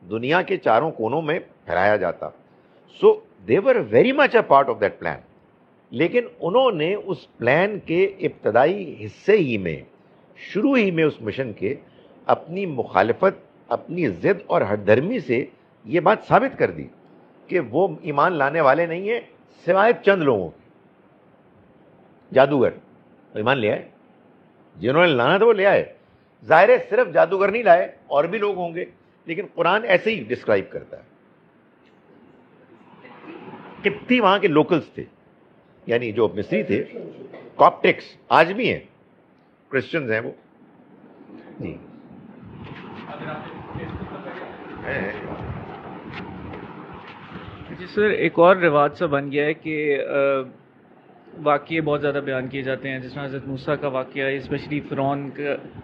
دنیا کے چاروں کونوں میں پھیلایا جاتا. So they were very much a part of that plan. لیکن انہوں نے اس پلان کے ابتدائی حصے ہی میں, شروع ہی میں اس مشن کے, اپنی مخالفت, اپنی ضد اور ہٹ دھرمی سے یہ بات ثابت کر دی کہ وہ ایمان لانے والے نہیں ہیں سوائے چند لوگوں کے. جادوگر ایمان لے آئے, جنہوں نے لانا تھا وہ لے آئے. ظاہر ہے صرف جادوگر نہیں لائے, اور بھی لوگ ہوں گے, لیکن قرآن ایسے ہی ڈسکرائب کرتا ہے. قبطی وہاں کے لوکلز تھے, یعنی جو مصری تھے, کاپٹکس آج بھی ہیں, کرسچنز ہیں وہ. جی جی سر, ایک اور رواج سا بن گیا ہے کہ واقعے بہت زیادہ بیان کیے جاتے ہیں, جس میں حضرت موسیٰ کا واقعہ, اسپیشلی فرعون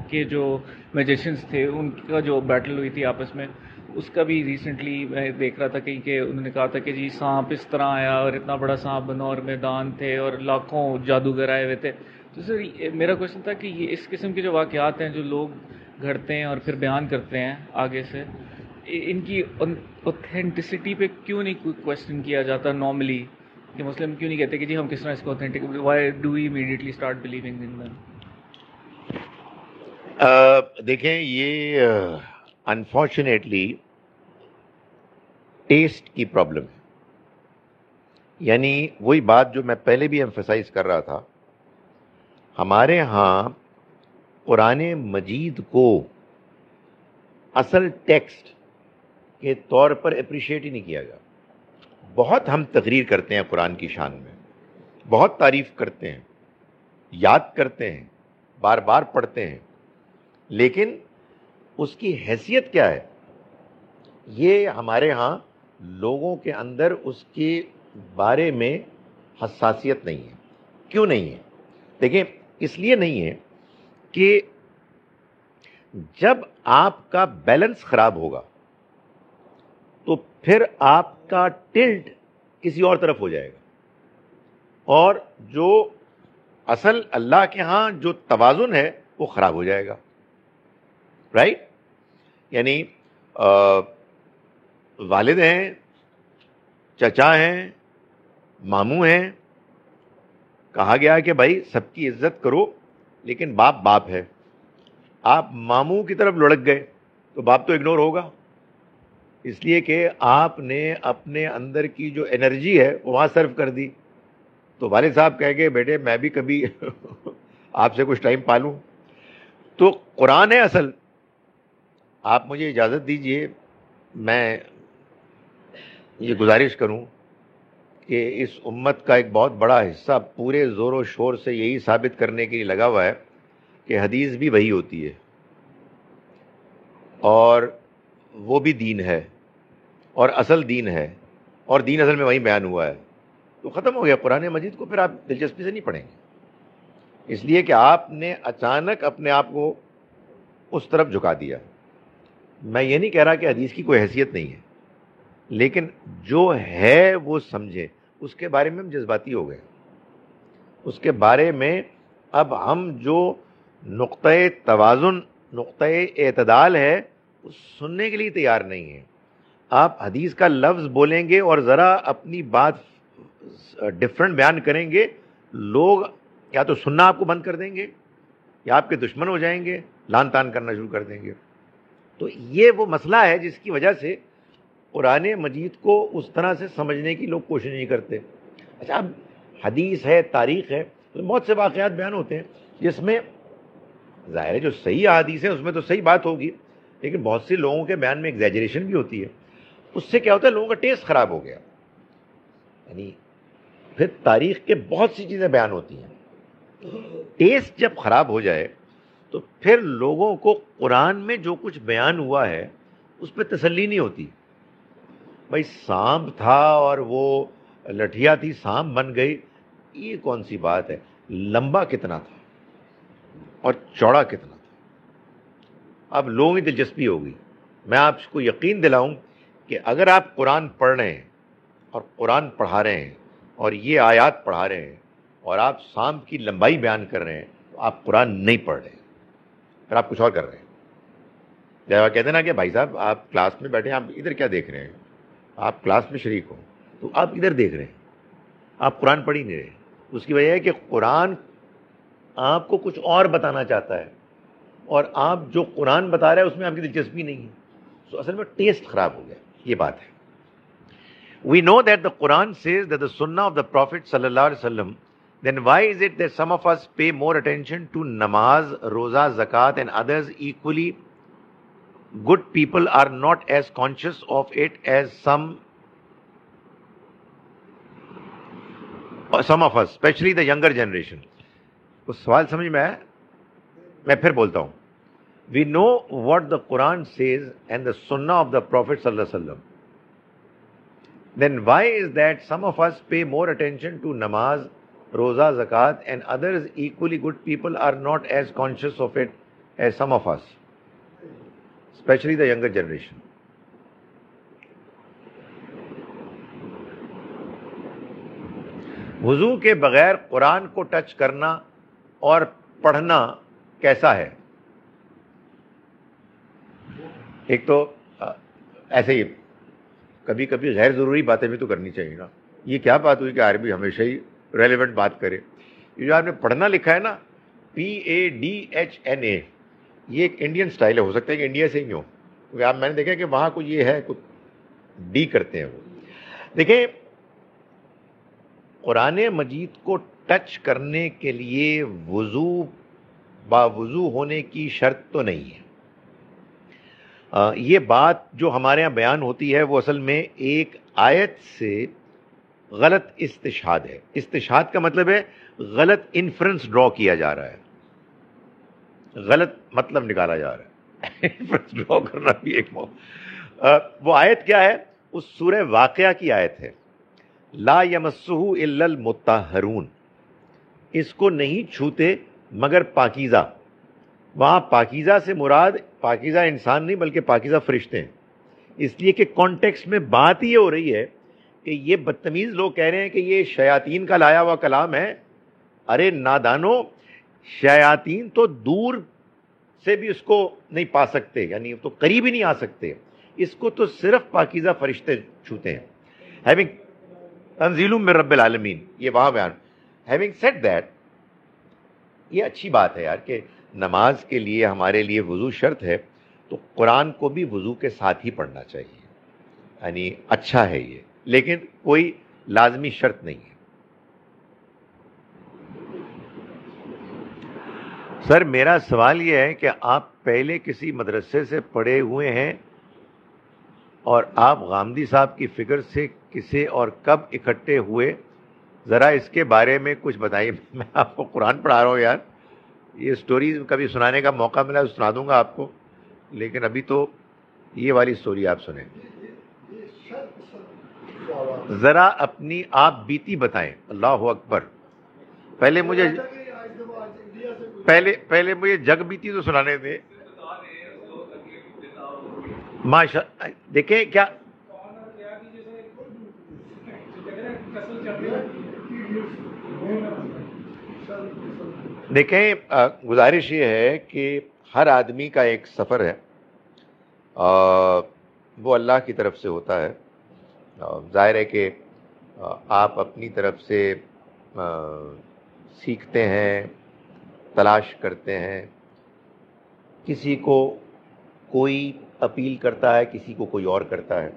کے جو میجیشنس تھے ان کا جو بیٹل ہوئی تھی آپس میں, اس کا بھی ریسنٹلی میں دیکھ رہا تھا کہیں کہ انہوں نے کہا تھا کہ جی سانپ اس طرح آیا اور اتنا بڑا سانپ بنا اور میدان تھے اور لاکھوں جادوگر آئے ہوئے تھے. تو سر میرا کوشچن تھا کہ یہ اس قسم کے جو واقعات ہیں جو لوگ گھڑتے ہیں اور پھر بیان کرتے ہیں آگے سے, ان کی اوتھینٹسٹی پہ کیوں نہیں کوئی کوشچن کیا جاتا نارملی, کہ مسلم کیوں نہیں کہتے کہ جی ہم کس طرح اس کو authentic, why do we immediately start believing in them? دیکھیں, یہ انفارچونیٹلی ٹیسٹ کی پرابلم ہے. یعنی وہی بات جو میں پہلے بھی ایمفسائز کر رہا تھا, ہمارے ہاں قرآن مجید کو اصل ٹیکسٹ کے طور پر اپریشیٹ ہی نہیں کیا گیا. بہت ہم تقریر کرتے ہیں قرآن کی شان میں, بہت تعریف کرتے ہیں, یاد کرتے ہیں, بار بار پڑھتے ہیں, لیکن اس کی حیثیت کیا ہے یہ ہمارے ہاں لوگوں کے اندر اس کے بارے میں حساسیت نہیں ہے. کیوں نہیں ہے؟ دیکھیں, اس لیے نہیں ہے کہ جب آپ کا بیلنس خراب ہوگا تو پھر آپ کا ٹلٹ کسی اور طرف ہو جائے گا, اور جو اصل اللہ کے ہاں جو توازن ہے وہ خراب ہو جائے گا. رائٹ؟ یعنی والد ہیں, چچا ہیں, ماموں ہیں, کہا گیا کہ بھائی سب کی عزت کرو, لیکن باپ باپ ہے. آپ ماموں کی طرف لڑک گئے تو باپ تو اگنور ہوگا, اس لیے کہ آپ نے اپنے اندر کی جو انرجی ہے وہ وہاں صرف کر دی. تو والد صاحب کہہ گئے بیٹے میں بھی کبھی آپ سے کچھ ٹائم پالوں. تو قرآن ہے اصل. آپ مجھے اجازت دیجئے میں یہ گزارش کروں کہ اس امت کا ایک بہت بڑا حصہ پورے زور و شور سے یہی ثابت کرنے کے لیے لگا ہوا ہے کہ حدیث بھی وہی ہوتی ہے, اور وہ بھی دین ہے, اور اصل دین ہے, اور دین اصل میں وہی بیان ہوا ہے. تو ختم ہو گیا. قرآن مجید کو پھر آپ دلچسپی سے نہیں پڑھیں گے, اس لیے کہ آپ نے اچانک اپنے آپ کو اس طرف جھکا دیا. میں یہ نہیں کہہ رہا کہ حدیث کی کوئی حیثیت نہیں ہے, لیکن جو ہے وہ سمجھے. اس کے بارے میں ہم جذباتی ہو گئے, اس کے بارے میں اب ہم جو نقطۂ توازن, نقطۂ اعتدال ہے وہ سننے کے لیے تیار نہیں ہیں. آپ حدیث کا لفظ بولیں گے اور ذرا اپنی بات ڈفرنٹ بیان کریں گے, لوگ یا تو سننا آپ کو بند کر دیں گے یا آپ کے دشمن ہو جائیں گے, لان تان کرنا شروع کر دیں گے. تو یہ وہ مسئلہ ہے جس کی وجہ سے قرآن مجید کو اس طرح سے سمجھنے کی لوگ کوشش نہیں کرتے. اچھا, اب حدیث ہے, تاریخ ہے, تو بہت سے واقعات بیان ہوتے ہیں جس میں ظاہر ہے جو صحیح احادیث ہیں اس میں تو صحیح بات ہوگی, لیکن بہت سے لوگوں کے بیان میں ایگزیجریشن بھی ہوتی ہے. اس سے کیا ہوتا ہے, لوگوں کا ٹیسٹ خراب ہو گیا. یعنی پھر تاریخ کے بہت سی چیزیں بیان ہوتی ہیں, ٹیسٹ جب خراب ہو جائے تو پھر لوگوں کو قرآن میں جو کچھ بیان ہوا ہے اس پہ تسلی نہیں ہوتی. بھائی سانپ تھا اور وہ لٹھیا تھی سانپ بن گئی, یہ کون سی بات ہے؟ لمبا کتنا تھا اور چوڑا کتنا تھا. اب لوگوں کی دلچسپی ہوگی. میں آپ کو یقین دلاؤں کہ اگر آپ قرآن پڑھ رہے ہیں اور قرآن پڑھا رہے ہیں اور یہ آیات پڑھا رہے ہیں اور آپ سانپ کی لمبائی بیان کر رہے ہیں تو آپ قرآن نہیں پڑھ رہے ہیں، پھر آپ کچھ اور کر رہے ہیں. جب آپ کہتے ہیں نا کہ بھائی صاحب آپ کلاس میں بیٹھے ہیں، آپ ادھر کیا دیکھ رہے ہیں، آپ کلاس میں شریک ہو تو آپ ادھر دیکھ رہے ہیں، آپ قرآن پڑھ ہی نہیں رہے. اس کی وجہ ہے کہ قرآن آپ کو کچھ اور بتانا چاہتا ہے، اور آپ جو قرآن بتا رہے ہیں اس میں آپ کی دلچسپی نہیں ہے. تو اصل میں ٹیسٹ خراب ہو گیا. یہ بات ہے. We know that the Quran says that the Sunnah of the Prophet sallallahu alaihi wasallam. Then why is it that some of us pay more attention to namaz, roza, zakat, and others equally good people are not as conscious of it as some of us, especially the younger generation? تو سوال سمجھ میں آیا؟ میں پھر بولتا ہوں. We know what the Quran says and the Sunnah of the Prophet sallallahu alaihi wasallam. Then why is that some of us pay more attention to namaz, roza, zakat, and others equally good people are not as conscious of it as some of us, especially the younger generation? وضو کے بغیر قرآن کو touch کرنا اور پڑھنا کیسا ہے؟ ایک تو ایسے ہی کبھی کبھی غیر ضروری باتیں بھی تو کرنی چاہیے نا. یہ کیا بات ہوئی کہ عربی ہمیشہ ہی ریلیونٹ بات کرے. یہ جو آپ نے پڑھنا لکھا ہے نا PADHNA، یہ ایک انڈین سٹائل ہے. ہو سکتا ہے کہ انڈیا سے ہی ہو، کیونکہ آپ میں نے دیکھا کہ وہاں کچھ یہ ہے، کچھ ڈی کرتے ہیں وہ. دیکھیں، قرآن مجید کو ٹچ کرنے کے لیے وضو باوضو ہونے کی شرط تو نہیں ہے. یہ بات جو ہمارے ہاں بیان ہوتی ہے وہ اصل میں ایک آیت سے غلط استشہاد ہے. استشہاد کا مطلب ہے غلط انفرنس ڈرا کیا جا رہا ہے، غلط مطلب نکالا جا رہا ہے. انفرنس ڈرا کرنا بھی ایک وہ آیت کیا ہے؟ اس سورہ واقعہ کی آیت ہے، لا یمسہ الا المطہرون، اس کو نہیں چھوتے مگر پاکیزہ. وہاں پاکیزہ سے مراد پاکیزہ انسان نہیں بلکہ پاکیزہ فرشتے ہیں، اس لیے کہ کانٹیکسٹ میں بات یہ ہو رہی ہے کہ یہ بدتمیز لوگ کہہ رہے ہیں کہ یہ شیاطین کا لایا ہوا کلام ہے. ارے نادانو، شیاطین تو دور سے بھی اس کو نہیں پا سکتے، یعنی تو قریب ہی نہیں آ سکتے، اس کو تو صرف پاکیزہ فرشتے چھوتے ہیں. ہیونگ تنزیل من رب العالمین، یہ وہاں بیان. ہیونگ سیڈ دیٹ، یہ اچھی بات ہے یار کہ نماز کے لیے ہمارے لیے وضو شرط ہے، تو قرآن کو بھی وضو کے ساتھ ہی پڑھنا چاہیے، یعنی اچھا ہے یہ، لیکن کوئی لازمی شرط نہیں ہے. سر میرا سوال یہ ہے کہ آپ پہلے کسی مدرسے سے پڑھے ہوئے ہیں اور آپ غامدی صاحب کی فکر سے کسے اور کب اکٹھے ہوئے؟ ذرا اس کے بارے میں کچھ بتائیے. میں آپ کو قرآن پڑھا رہا ہوں یار، یہ سٹوریز کبھی سنانے کا موقع ملا تو سنا دوں گا آپ کو، لیکن ابھی تو یہ والی سٹوری آپ سنیں. ذرا اپنی آپ بیتی بتائیں. اللہ اکبر. پہلے مجھے جگ بیتی تو سنانے دیں. ماشاء دیکھیں کیا دیکھیں، گزارش یہ ہے کہ ہر آدمی کا ایک سفر ہے، وہ اللہ کی طرف سے ہوتا ہے. ظاہر ہے کہ آپ اپنی طرف سے سیکھتے ہیں، تلاش کرتے ہیں. کسی کو کوئی اپیل کرتا ہے، کسی کو کوئی اور کرتا ہے.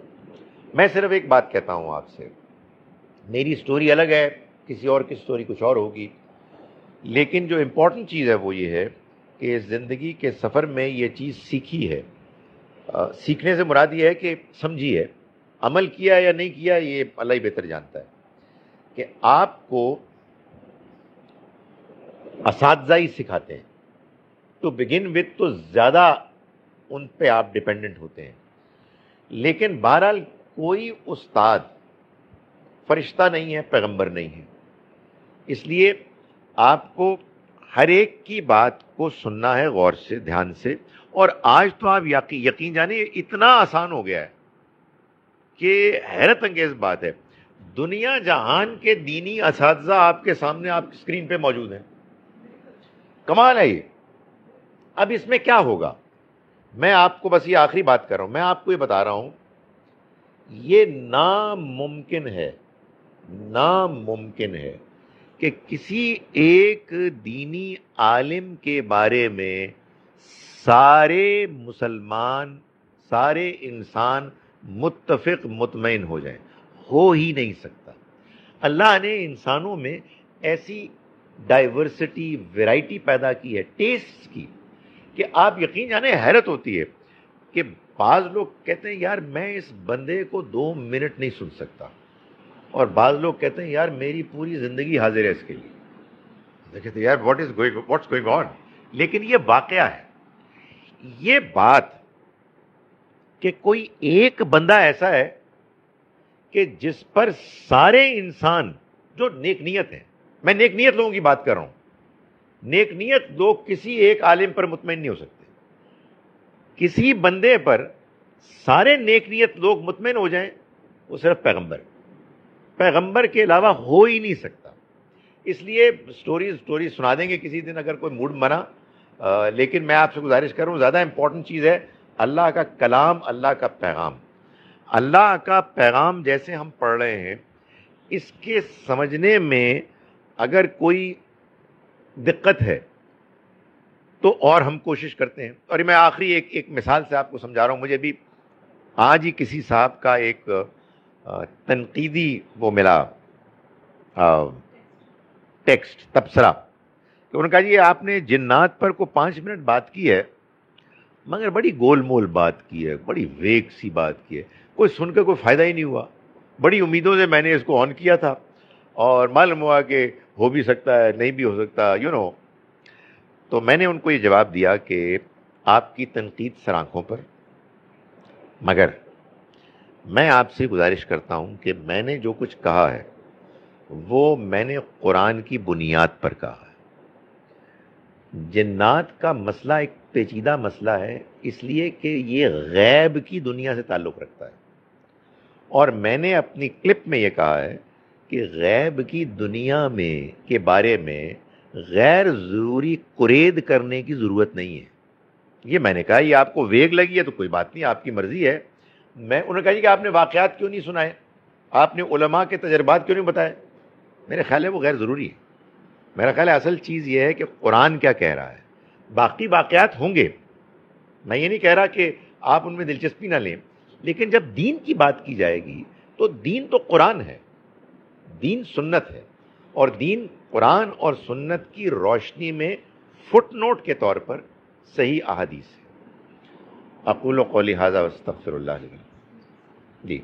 میں صرف ایک بات کہتا ہوں آپ سے، میری سٹوری الگ ہے، کسی اور کی سٹوری کچھ اور ہوگی، لیکن جو امپورٹنٹ چیز ہے وہ یہ ہے کہ زندگی کے سفر میں یہ چیز سیکھی ہے. سیکھنے سے مراد یہ ہے کہ سمجھی ہے، عمل کیا یا نہیں کیا یہ اللہ ہی بہتر جانتا ہے. کہ آپ کو اساتذہ ہی سکھاتے ہیں ٹو بگن وتھ، تو زیادہ ان پہ آپ ڈپینڈنٹ ہوتے ہیں. لیکن بہرحال کوئی استاد فرشتہ نہیں ہے، پیغمبر نہیں ہے، اس لیے آپ کو ہر ایک کی بات کو سننا ہے غور سے، دھیان سے. اور آج تو آپ یقین جانیں اتنا آسان ہو گیا ہے کہ حیرت انگیز بات ہے. دنیا جہان کے دینی اساتذہ آپ کے سامنے آپ کی اسکرین پہ موجود ہیں. کمال ہے یہ. اب اس میں کیا ہوگا؟ میں آپ کو بس یہ آخری بات کر رہا ہوں، میں آپ کو یہ بتا رہا ہوں، یہ ناممکن ہے کہ کسی ایک دینی عالم کے بارے میں سارے مسلمان، سارے انسان متفق مطمئن ہو جائیں. ہو ہی نہیں سکتا. اللہ نے انسانوں میں ایسی ڈائیورسٹی، ویرائٹی پیدا کی ہے، ٹیسٹ کی، کہ آپ یقین جانیں حیرت ہوتی ہے کہ بعض لوگ کہتے ہیں یار میں اس بندے کو 2 منٹ نہیں سن سکتا، اور بعض لوگ کہتے ہیں یار میری پوری زندگی حاضر ہے اس کے لیے. کہتے ہیں یار واٹس گوئنگ آن. لیکن یہ واقعہ ہے، یہ بات کہ کوئی ایک بندہ ایسا ہے کہ جس پر سارے انسان جو نیک نیت ہیں، میں نیک نیت لوگوں کی بات کر رہا ہوں، نیک نیت لوگ کسی ایک عالم پر مطمئن نہیں ہو سکتے. کسی بندے پر سارے نیک نیت لوگ مطمئن ہو جائیں، وہ صرف پیغمبر کے علاوہ ہو ہی نہیں سکتا. اس لیے سٹوری سنا دیں گے کسی دن اگر کوئی موڈ بنا، لیکن میں آپ سے گزارش کروں، زیادہ امپورٹنٹ چیز ہے اللہ کا کلام، اللہ کا پیغام. اللہ کا پیغام جیسے ہم پڑھ رہے ہیں، اس کے سمجھنے میں اگر کوئی دقت ہے تو اور ہم کوشش کرتے ہیں. اور میں آخری ایک مثال سے آپ کو سمجھا رہا ہوں. مجھے بھی آج ہی کسی صاحب کا ایک تنقیدی وہ ملا ٹیکسٹ، تبصرہ، کہ انہوں نے کہا جی آپ نے جنات پر کو 5 منٹ بات کی ہے، مگر بڑی گول مول بات کی ہے، بڑی ویگ سی بات کی ہے، کوئی سن کے کوئی فائدہ ہی نہیں ہوا. بڑی امیدوں سے میں نے اس کو آن کیا تھا اور معلوم ہوا کہ ہو بھی سکتا ہے، نہیں بھی ہو سکتا، تو میں نے ان کو یہ جواب دیا کہ آپ کی تنقید سر آنکھوں پر، مگر میں آپ سے گزارش کرتا ہوں کہ میں نے جو کچھ کہا ہے وہ میں نے قرآن کی بنیاد پر کہا ہے. جنات کا مسئلہ ایک پیچیدہ مسئلہ ہے، اس لیے کہ یہ غیب کی دنیا سے تعلق رکھتا ہے، اور میں نے اپنی کلپ میں یہ کہا ہے کہ غیب کی دنیا میں کے بارے میں غیر ضروری قرید کرنے کی ضرورت نہیں ہے. یہ میں نے کہا. یہ آپ کو ویگ لگی ہے تو کوئی بات نہیں، آپ کی مرضی ہے. انہوں نے کہا جی کہ آپ نے واقعات کیوں نہیں سنائے، آپ نے علماء کے تجربات کیوں نہیں بتائے. میرے خیال ہے وہ غیر ضروری ہے. میرا خیال ہے اصل چیز یہ ہے کہ قرآن کیا کہہ رہا ہے. باقی واقعات ہوں گے، میں یہ نہیں کہہ رہا کہ آپ ان میں دلچسپی نہ لیں، لیکن جب دین کی بات کی جائے گی تو دین تو قرآن ہے، دین سنت ہے، اور دین قرآن اور سنت کی روشنی میں فٹ نوٹ کے طور پر صحیح احادیث ہے. اقول قولی ھذا واستغفر اللہ لي. جی